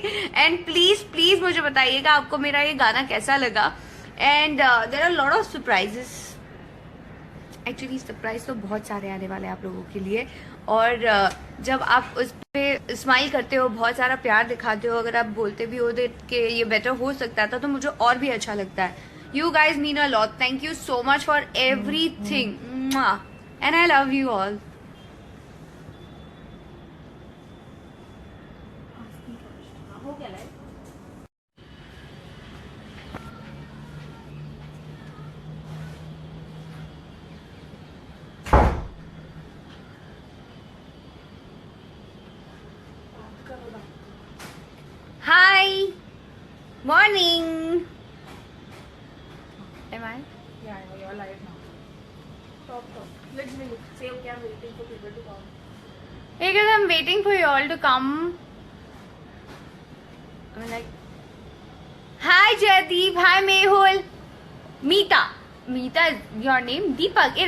and please मुझे बताइएगा आपको मेरा ये गाना कैसा लगा. And there are a lot of surprises. Actually surprise तो बहुत सारे आने वाले हैं आप लोगों के लिए. और जब आप उस पे स्माइल करते हो, बहुत सारा प्यार दिखाते हो, अगर आप बोलते भी हो कि ये बेटर हो सकता था, तो मुझे और भी अच्छा लगता है. You guys mean a lot. Thank you so much for everything and I love you all. हो गया live. Hi, morning. Am I? Yeah, you're live now. Talk. Let me look. Say okay, I'm waiting for people to come. Because I'm waiting for you all to come. I'm like, hi Jaydeep, hi Mehul, Meeta. Meeta is your name? Deepak.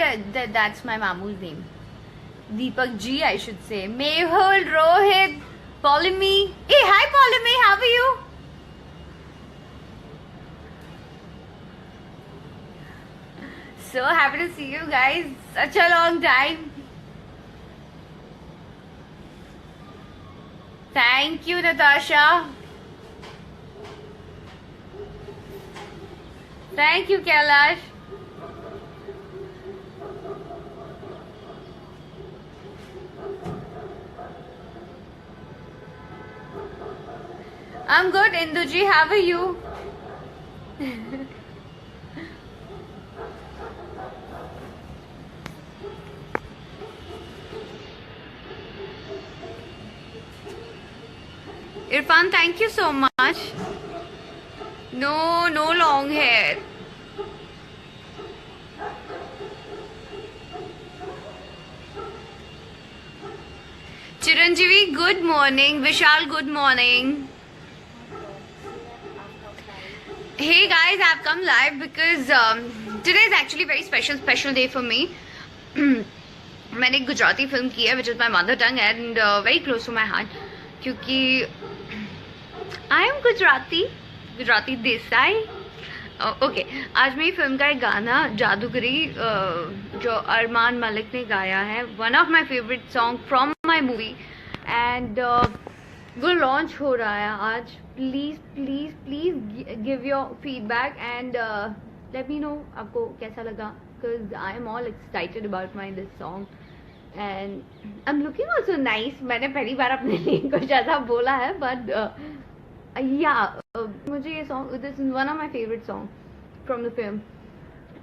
That's my mamu's name. Deepak G, I should say. Mehul, Rohit, Polemy. Hey, hi Polemy, how are you? So happy to see you guys. Such a long time. Thank you, Natasha. Thank you, Kailash. I'm good, Induji. How are you? Irfan, thank you so much. No long hair. Chiranjeevi, good morning. Vishal, good morning. Hey guys, I've come live because today is actually a very special day for me. मैंने एक Gujarati film की है which is my mother tongue and very close to my heart क्योंकि I am Gujarati Desai. Okay, आज मेरी film का एक गाना जादूगरी जो अरमान मलिक ने गाया है, one of my favourite song from my movie, and वो लॉन्च हो रहा है आज. Please give your feedback and let me know आपको कैसा लगा, because I am all excited about my this song and I am looking also nice. मैंने पहली बार अपने लिए कुछ ऐसा बोला है, बट मुझे ये song, this is one of my favourite song from the film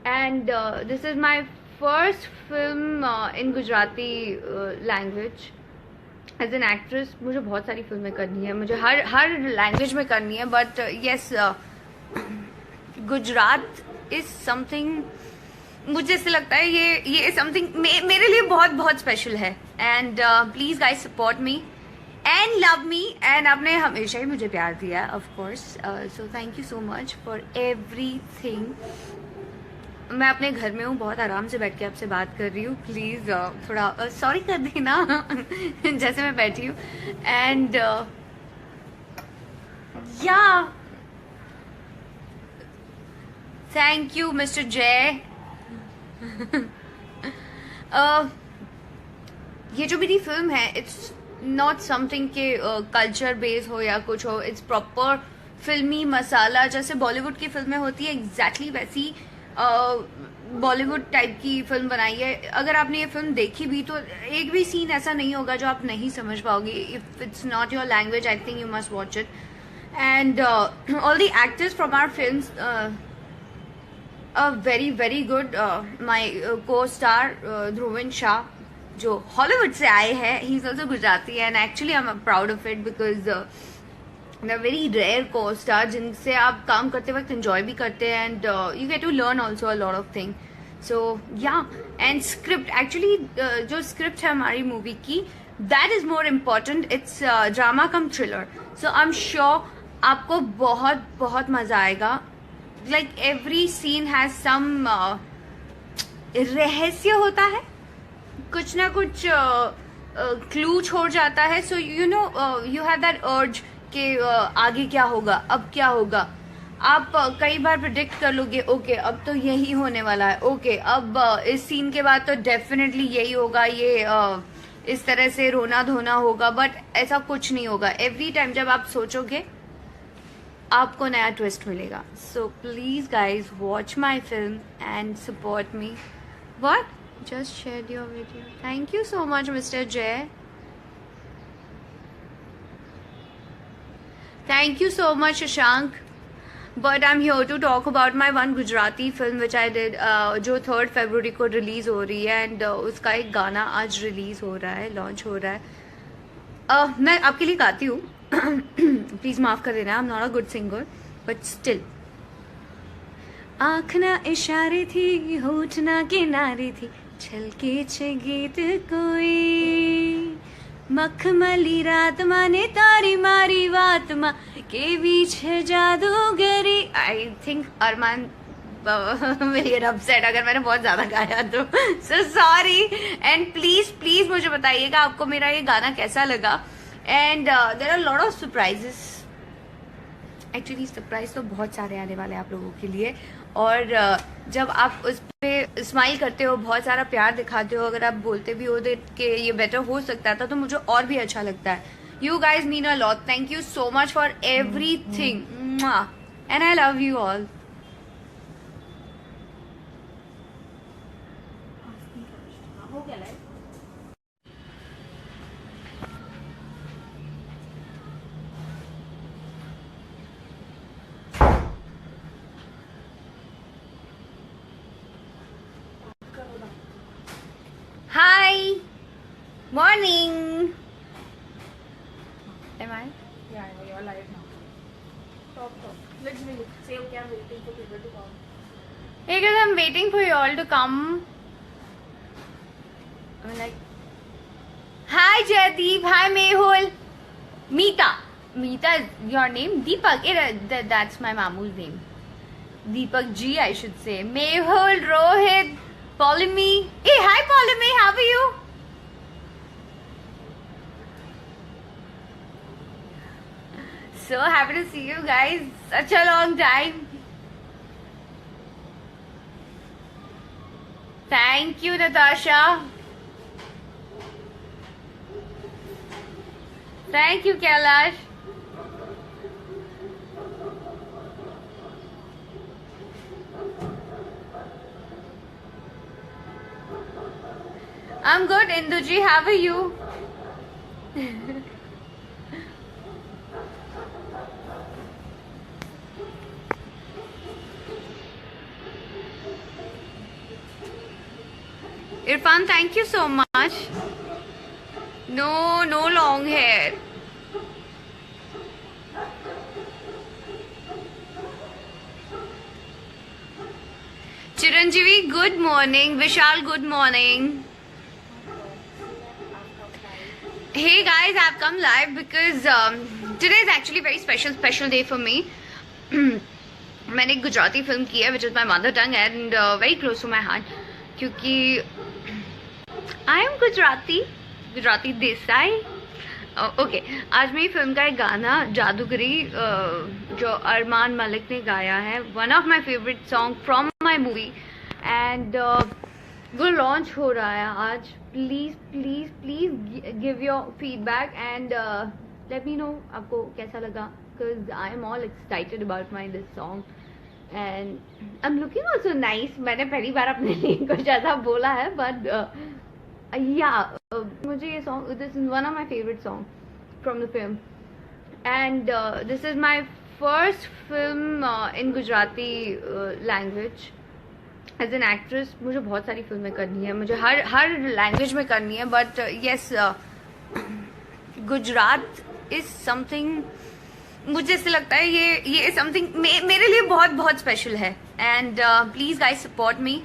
and this is my first film in Gujarati language as an actress. मुझे बहुत सारी फिल्में करनी है, मुझे हर लैंग्वेज में करनी है, but yes Gujarat is something, मुझे ऐसे लगता है ये समथिंग मेरे लिए बहुत स्पेशल है. And please guys support me and love me, and आपने हमेशा ही मुझे प्यार दिया है of course, so thank you so much for everything. मैं अपने घर में हूँ, बहुत आराम से बैठ के आपसे बात कर रही हूँ. प्लीज थोड़ा सॉरी कर देना जैसे मैं बैठी हूँ. एंड या थैंक यू मिस्टर जय. ये जो मेरी फिल्म है, इट्स नॉट समथिंग के कल्चर बेस हो या कुछ हो. इट्स प्रॉपर फिल्मी मसाला, जैसे बॉलीवुड की फिल्में होती है एग्जैक्टली वैसी बॉलीवुड टाइप की फिल्म बनाई है. अगर आपने ये फिल्म देखी भी तो एक भी सीन ऐसा नहीं होगा जो आप नहीं समझ पाओगे. If it's not your language, I think you must watch it. And all the actors from our films very good. My को स्टार ध्रुवन शाह जो हॉलीवुड से आए हैं, he is also Gujarati and actually I am proud of it because the very rare co-star जिनसे आप काम करते वक्त एंजॉय भी करते हैं and you get to learn also a lot of thing. So yeah and script actually जो script है हमारी मूवी की, that is more important. It's drama cum thriller. So I am sure आपको बहुत बहुत मजा आएगा. Like every scene has some रहस्य होता है, कुछ ना कुछ क्लू छोड़ जाता है. So you know you have that अर्ज कि आगे क्या होगा, अब क्या होगा. आप कई बार प्रिडिक्ट कर लोगे, ओके अब तो यही होने वाला है, ओके अब इस सीन के बाद तो डेफिनेटली यही होगा, ये इस तरह से रोना धोना होगा. बट ऐसा कुछ नहीं होगा. एवरी टाइम जब आप सोचोगे आपको नया ट्विस्ट मिलेगा. So please guys watch my film and support me. What? Just shared your video. Thank you so much, Mr. Jay. Thank you so much, Shashank. But I'm here to talk about my one Gujarati film which I did, जो 3rd February को release हो रही है. And उसका एक गाना आज release हो रहा है, लॉन्च हो रहा है. मैं आपके लिए गाती हूँ. प्लीज माफ कर देना, I am not a good singer but still. आँख ना इशारे थी, होठ ना किनारे थी, छलके छे गीत कोई, मखमली रात माने तारी मारी बात माँ के बीच है जादूगरी. आई थिंक अरमान मेरी अपसेट अगर मैंने बहुत ज्यादा गाया तो. So sorry. And please please मुझे बताइएगा आपको मेरा ये गाना कैसा लगा. And there are lot of surprises. Actually surprise तो बहुत सारे आने वाले हैं आप लोगों के लिए. और जब आप उस पे स्माइल करते हो, बहुत सारा प्यार दिखाते हो, अगर आप बोलते भी हो कि ये बेटर हो सकता था, तो मुझे और भी अच्छा लगता है. You guys mean a lot. Thank you so much for everything and I love you all. हो गया live. Hi. Morning. Am I? Yeah, you are live now. Talk. Let's be look. Say okay, I'm waiting for people to come. Because I'm waiting for you all to come. I'm like, hi Jaydeep, hi Mehul, Meeta. Meeta is your name? Deepak. That's my mamu's name. Deepak G, I should say. Mehul, Rohit, Polemy. Hey, hi Polemy, how are you? So happy to see you guys. Such a long time. Thank you, Natasha. Thank you, Kailash. I'm good, Induji. How are you? Irfan, thank you so much. No long hair. Chiranjeevi, good morning. Vishal, good morning. Hey guys, I've come live because today is actually a very special day for me. मैंने एक Gujarati film की है which is my mother tongue and very close to my heart क्योंकि I am Gujarati Desai. Okay, आज मेरी film का एक गाना जादूगरी जो अरमान मलिक ने गाया है, one of my favourite song from my movie and वो लॉन्च हो रहा है आज. Please give your feedback and let me know आपको कैसा लगा because I am all excited about my this song and I am looking also nice. मैंने पहली बार अपने लिए कुछ ऐसा बोला है बट मुझे ये song, this is one of my favourite song from the film and this is my first film in Gujarati language. As an actress मुझे बहुत सारी फिल्में करनी है, मुझे हर लैंग्वेज में करनी है but yes Gujarat is something, मुझे ऐसे लगता है ये समथिंग मेरे लिए बहुत बहुत स्पेशल है. And please guys support me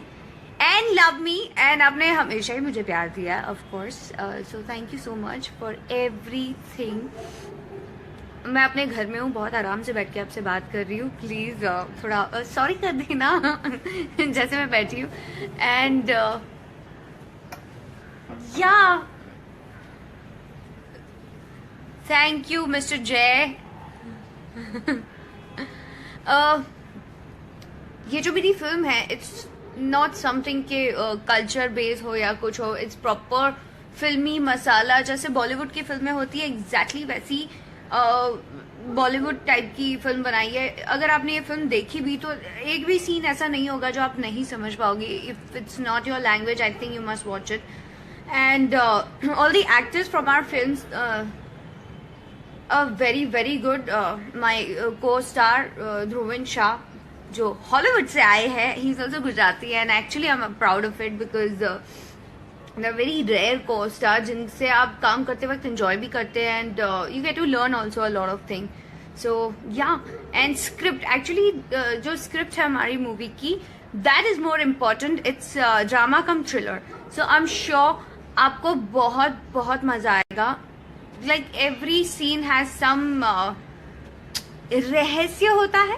and love me, and आपने हमेशा ही मुझे प्यार दिया है of course, so thank you so much for everything. मैं अपने घर में हूँ, बहुत आराम से बैठ के आपसे बात कर रही हूँ, प्लीज़ थोड़ा सॉरी कर देना जैसे मैं बैठी हूँ। एंड या थैंक यू मिस्टर जय। ये जो मेरी फिल्म है, इट्स नॉट समथिंग के कल्चर बेस हो या कुछ हो, इट्स प्रॉपर फिल्मी मसाला। जैसे बॉलीवुड की फिल्में होती है, एग्जैक्टली वैसी बॉलीवुड टाइप की फिल्म बनाई है। अगर आपने ये फिल्म देखी भी तो एक भी सीन ऐसा नहीं होगा जो आप नहीं समझ पाओगे। If it's not your language, I think you must watch it. And all the actors from our films very very good. My को स्टार ध्रुवन शाह, जो हॉलीवुड से आए हैं, he is also Gujarati, and actually I am proud of it because the very rare को star जिनसे आप काम करते वक्त एंजॉय भी करते हैं, and you get to learn also a lot of thing. So yeah, and script actually जो स्क्रिप्ट है हमारी मूवी की, that is more important. It's drama cum thriller, so I am sure आपको बहुत बहुत मजा आएगा। Like every scene has some रहस्य होता है,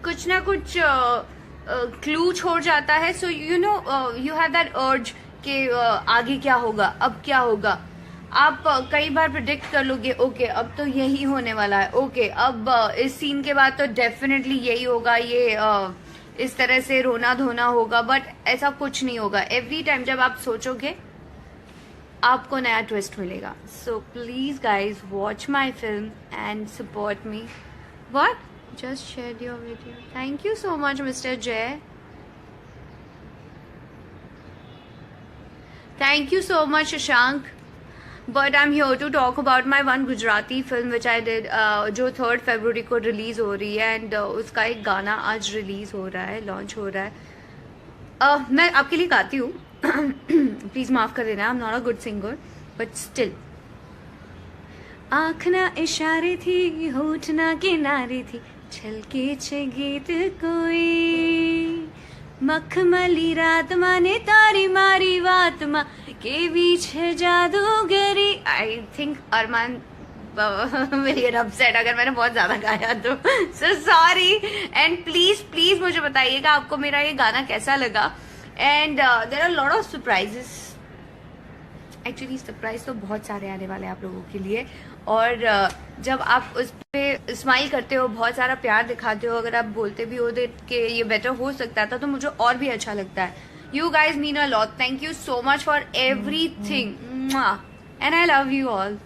कुछ ना कुछ क्लू छोड़ जाता है। So you know, you have that अर्ज कि आगे क्या होगा, अब क्या होगा। आप कई बार प्रिडिक्ट कर लोगे, ओके अब तो यही होने वाला है, ओके अब इस सीन के बाद तो डेफिनेटली यही होगा, ये इस तरह से रोना धोना होगा, बट ऐसा कुछ नहीं होगा। एवरी टाइम जब आप सोचोगे आपको नया ट्विस्ट मिलेगा। So please guys watch my film and support me. What? Just shared your video. Thank you so much, Mr. Jay. Thank you so much, Shashank. But I'm here to talk about my one Gujarati film which I did, जो 3rd February को release हो रही है, and उसका एक गाना आज release हो रहा है, लॉन्च हो रहा है। मैं आपके लिए गाती हूँ प्लीज माफ कर देना, I am not a good singer but still. आँख ना इशारे थी, होठ ना किनारे थी, छलके छे गीत कोई, मखमली रात माने तारी मारी वात मा केवी छे जादूगरी। I think Armaan will get upset अगर मैंने बहुत ज्यादा गाया तो, so sorry. And please please मुझे बताइएगा आपको मेरा ये गाना कैसा लगा। And there are lot of surprises, actually surprise तो बहुत सारे आने वाले हैं आप लोगों के लिए। और जब आप उस पे स्माइल करते हो, बहुत सारा प्यार दिखाते हो, अगर आप बोलते भी हो कि ये बेटर हो सकता था, तो मुझे और भी अच्छा लगता है। You guys mean a lot, thank you so much for everything, and I love you all.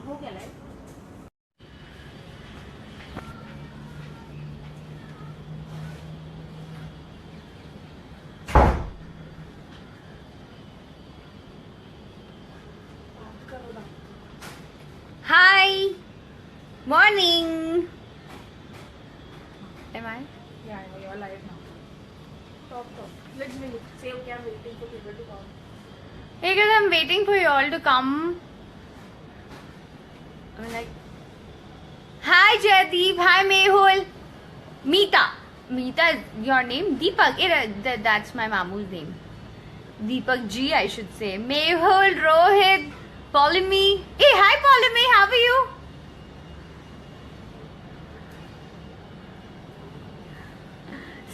हो गया live. Hi, morning. Am I? Yeah, you are live now. Talk. Let's be look. Say okay, I'm waiting for people to come. Hey guys, I'm waiting for you all to come. I'm like, hi Jaydeep, hi Mehul, Meeta. Meeta is your name? Deepak. That's my mamu's name. Deepak G, I should say. Mehul, Rohit, Polemy. Hey, hi Polemy, how are you?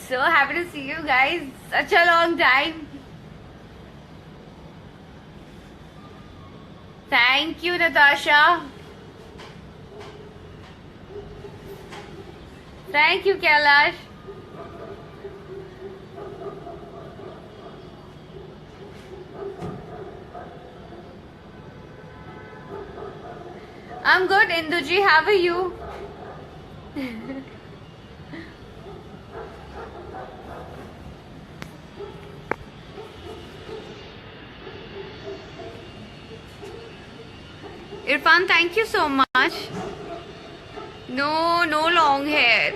So happy to see you guys. Such a long time. Thank you, Natasha. Thank you, Kailash. I'm good, Induji. How are you? Irfan, thank you so much. No long hair.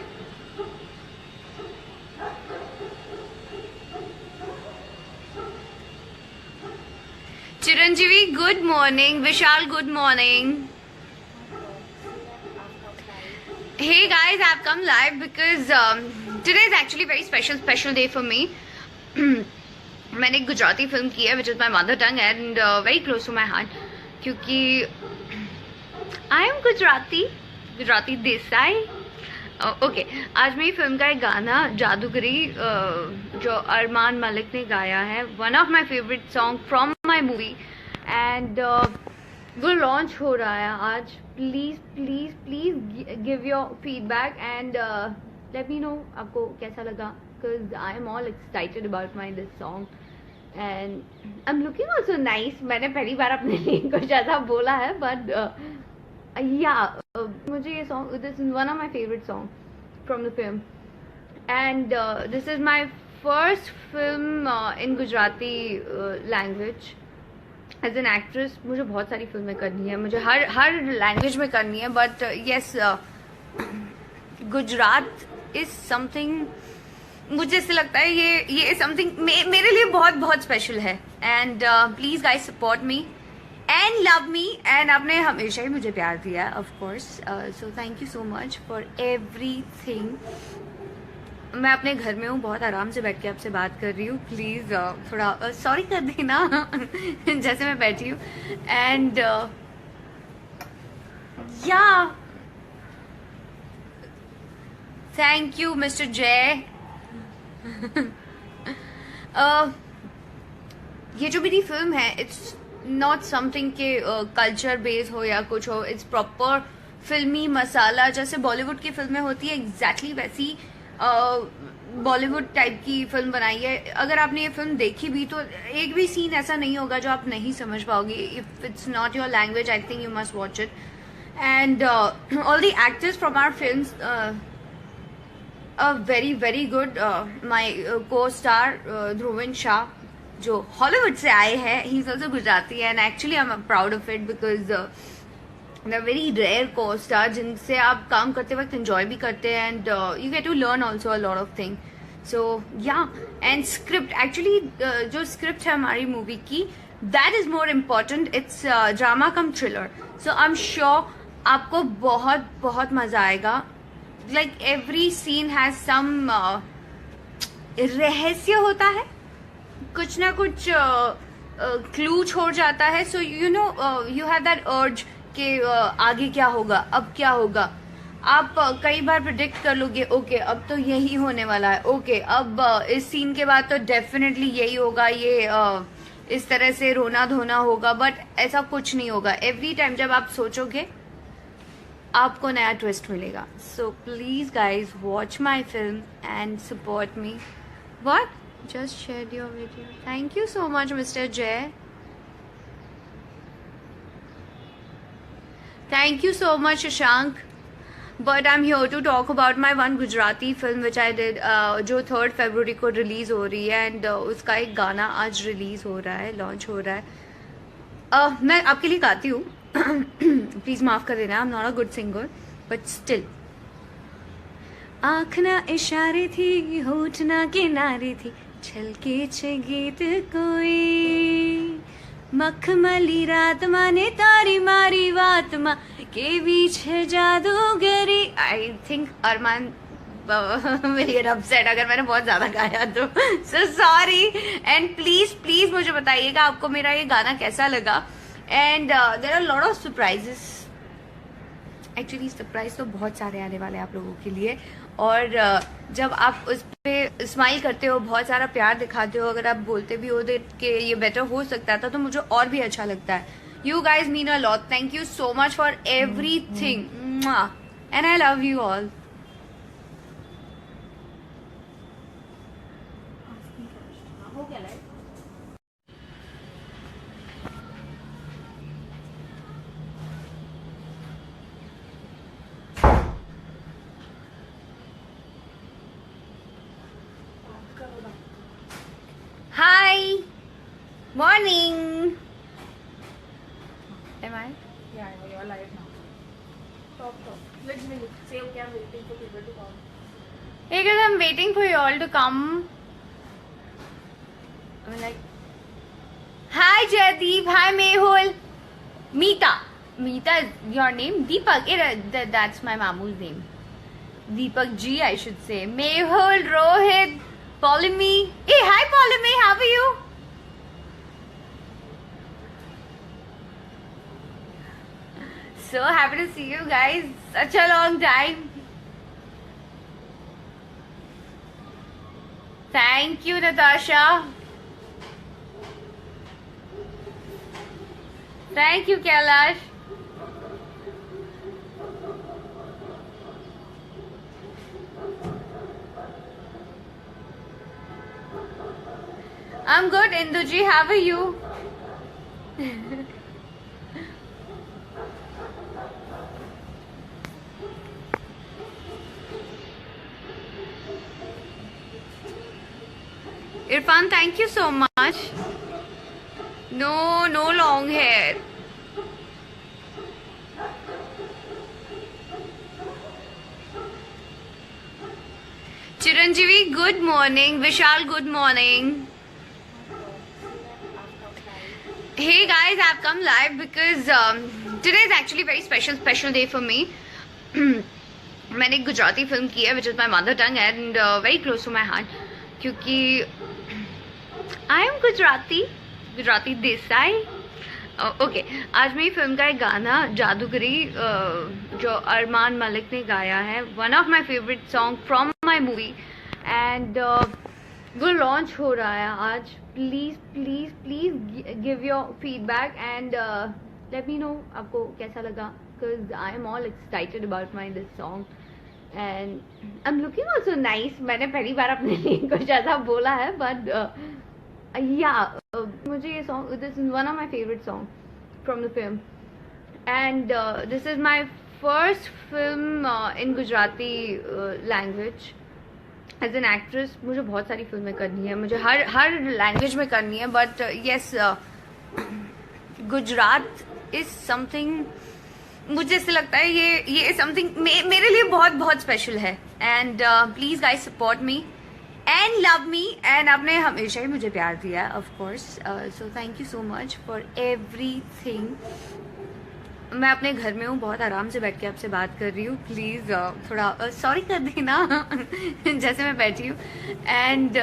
Chiranjeevi, good morning. Vishal, good morning. Hey guys, I've come live because today is actually very special day for me. मैंने एक Gujarati film की है which is my mother tongue and very close to my heart क्योंकि I am Gujarati Desai. Okay आज मेरी film का एक गाना जादूगरी जो अरमान मलिक ने गाया है, one of my favourite song from my movie and वो लॉन्च हो रहा है आज. Please give your feedback and let me know आपको कैसा लगा, because I am all excited about my this song and I am looking also nice. मैंने पहली बार अपने लिए कुछ ऐसा बोला है बट मुझे ये song, this is one of my favourite song from the film and this is my first film in Gujarati language. As an actress मुझे बहुत सारी फिल्में करनी है, मुझे हर लैंग्वेज में करनी है, but yes Gujarat is something, मुझे ऐसे लगता है ये समथिंग मेरे लिए बहुत स्पेशल है. And please guys support me and love me, and आपने हमेशा ही मुझे प्यार दिया है of course, so thank you so much for everything. मैं अपने घर में हूँ, बहुत आराम से बैठ के आपसे बात कर रही हूँ. प्लीज थोड़ा सॉरी कर देना जैसे मैं बैठी हूँ. एंड या थैंक यू मिस्टर जय. ये जो मेरी फिल्म है इट्स नॉट समथिंग के कल्चर बेस्ड हो या कुछ हो, इट्स प्रॉपर फिल्मी मसाला. जैसे बॉलीवुड की फिल्में होती है एग्जैक्टली वैसी बॉलीवुड टाइप की फिल्म बनाई है. अगर आपने ये फिल्म देखी भी तो एक भी सीन ऐसा नहीं होगा जो आप नहीं समझ पाओगे. If it's not your language I think you must watch it. And all the actors from our films very good. My co-star Dhruvin Shah जो हॉलीवुड से आए हैं, he is also Gujarati and actually I am proud of it because the very rare co-star जिनसे आप काम करते वक्त enjoy भी करते हैं and you get to learn also a lot of thing. So yeah and script actually जो script है हमारी मूवी की that is more important. It's drama cum thriller, so I am sure आपको बहुत मजा आएगा. Like every scene has some रहस्य होता है, कुछ ना कुछ क्लू छोड़ जाता है. So you know you have that अर्ज कि आगे क्या होगा, अब क्या होगा. आप कई बार प्रिडिक्ट कर लोगे, ओके अब तो यही होने वाला है, ओके अब इस सीन के बाद तो डेफिनेटली यही होगा, ये इस तरह से रोना धोना होगा. बट ऐसा कुछ नहीं होगा. एवरी टाइम जब आप सोचोगे आपको नया ट्विस्ट मिलेगा. So please guys watch my film and support me. What just share your video. Thank you so much mister Jay. Thank you so much Shashank. But I am here to talk about my one Gujarati film which I did, जो 3 फरवरी को release हो रही है and उसका एक गाना आज release हो रहा है, लॉन्च हो रहा है. मैं आपके लिए गाती हूँ, प्लीज माफ कर देना. I am not a good singer but still. आँख ना इशारे थी, होठ ना किनारे थी, छलके छे गीत कोई, मखमली रात माने तारी मारी बात माँ के बीच है जादूगरी. I think Armaan will get upset अगर मैंने बहुत ज्यादा गाया तो, सो सॉरी. एंड प्लीज मुझे बताइएगा आपको मेरा ये गाना कैसा लगा. And there are lot of surprises. Actually surprise तो बहुत सारे आने वाले हैं आप लोगों के लिए. और जब आप उस पर स्माइल करते हो, बहुत सारा प्यार दिखाते हो, अगर आप बोलते भी हो कि ये बेटर हो सकता था, तो मुझे और भी अच्छा लगता है. You guys mean a lot. Thank you so much for everything and I love you all. हो गया like. Hi, morning. Am I? Yeah, you are live now. Talk. Let's be look. Say okay, I'm waiting for people to come. Because I'm waiting for you all to come. I'm like, hi Jaydeep, hi Mehul, Meeta is your name. Deepak, that's my mamu's name. Deepak G, I should say. Mehul, Rohit, Polemy. Hey, hi Polemy, how are you? So happy to see you guys. Such a long time. Thank you, Natasha. Thank you, Kailash. I'm good, Induji. How are you? Irfan, thank you so much. No long hair. Chiranjeevi, good morning. Vishal, good morning. Hey guys, I've come live because today is actually a very special day for me. मैंने एक Gujarati film की है which is my mother tongue and very close to my heart क्योंकि I am Gujarati Desai. Okay, आज मेरी film का एक गाना जादूगरी जो अरमान मलिक ने गाया है, one of my favourite song from my movie and वो लॉन्च हो रहा है आज. Please give your feedback and let me know आपको कैसा लगा because I am all excited about my this song and I am looking also nice. मैंने पहली बार अपने लिए कुछ ऐसा बोला है बट मुझे ये song, this is one of my favourite song from the film and this is my first film in Gujarati language. As an actress मुझे बहुत सारी फिल्में करनी है, मुझे हर लैंग्वेज में करनी है but yes Gujarat is something, मुझे ऐसे लगता है ये समथिंग मेरे लिए बहुत स्पेशल है. And please guys support me and love me and आपने हमेशा ही मुझे प्यार दिया है of course. So thank you so much for everything. मैं अपने घर में हूँ, बहुत आराम से बैठ के आपसे बात कर रही हूँ. प्लीज थोड़ा सॉरी कर देना जैसे मैं बैठी हूँ. एंड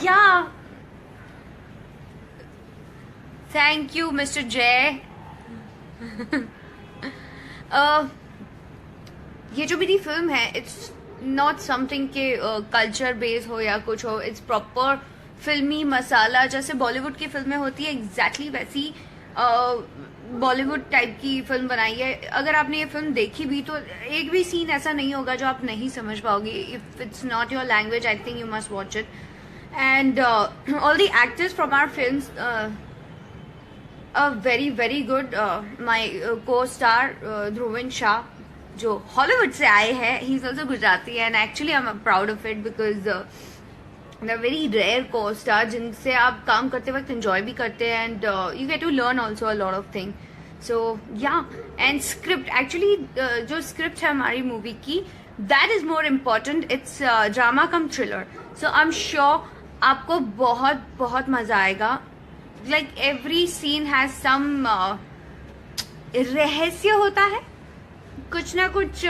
या थैंक यू मिस्टर जय. ये जो मेरी फिल्म है इट्स नॉट समथिंग के कल्चर बेस हो या कुछ हो. इट्स प्रॉपर फिल्मी मसाला, जैसे बॉलीवुड की फिल्में होती है एग्जैक्टली वैसी बॉलीवुड टाइप की फिल्म बनाई है. अगर आपने ये फिल्म देखी भी तो एक भी सीन ऐसा नहीं होगा जो आप नहीं समझ पाओगे. If it's not your language I think you must watch it. And all the actors from our films very good. My को स्टार ध्रुवन शाह जो हॉलीवुड से आए हैं, he is also Gujarati and actually I am proud of it because the very rare co-star जिनसे आप काम करते वक्त एंजॉय भी करते हैं and you get to learn also a lot of thing. So yeah and script, actually जो script है हमारी मूवी की that is more important. It's drama cum thriller. So I am sure आपको बहुत मजा आएगा. Like every scene has some रहस्य होता है, कुछ ना कुछ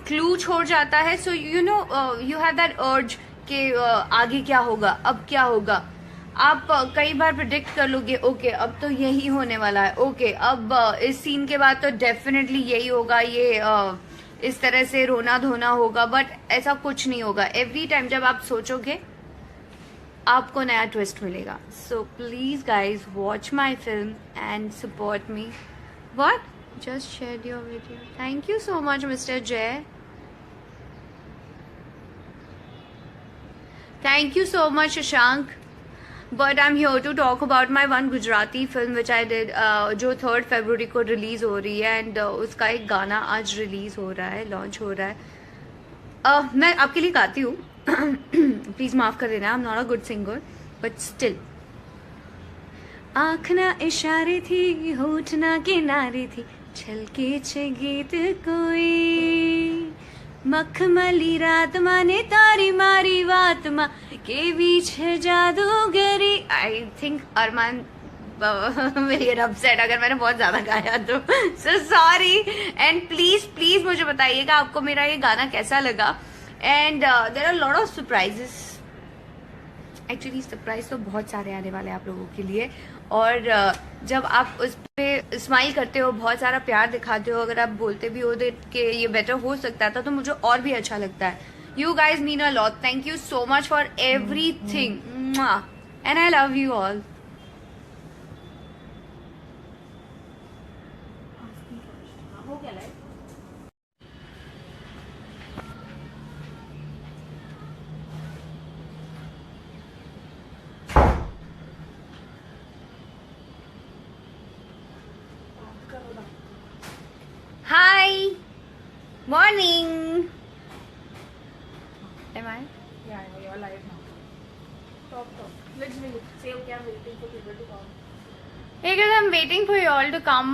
क्लू छोड़ जाता है. So you know you have that अर्ज कि आगे क्या होगा, अब क्या होगा. आप कई बार प्रिडिक्ट कर लोगे ओके अब तो यही होने वाला है, ओके अब इस सीन के बाद तो डेफिनेटली यही होगा, ये इस तरह से रोना धोना होगा. बट ऐसा कुछ नहीं होगा. एवरी टाइम जब आप सोचोगे आपको नया ट्विस्ट मिलेगा. So please guys watch my film and support me. What just shared your video. Thank you so much Mr. Jay. Thank you so much Shashank. But I'm here to talk about my one Gujarati film which I did जो 3rd February को release हो रही है and उसका एक गाना आज release हो रहा है, लॉन्च हो रहा है. मैं आपके लिए गाती हूँ प्लीज माफ कर देना. I am not a good singer but still. आँख ना इशारे थी, होठ ना किनारे थी, छलके छे गीत कोई, मखमली रात माने तारी मारी बात मा केवी छे जादूगरी. I think Armaan will get upset अगर मैंने बहुत ज्यादा गाया तो. So sorry. And please please मुझे बताइएगा आपको मेरा ये गाना कैसा लगा. And there are lot of surprises. Actually surprise तो बहुत सारे आने वाले हैं आप लोगों के लिए. और जब आप उस पे स्माइल करते हो, बहुत सारा प्यार दिखाते हो, अगर आप बोलते भी हो कि ये बेटर हो सकता था, तो मुझे और भी अच्छा लगता है. You guys mean a lot. Thank you so much for everything. And I love you all. हो गया live. Hi. Morning. Am I? Yeah, you're live now. Talk. Let's wait. Say okay, I'm waiting for people to come. Because I'm waiting for you all to come.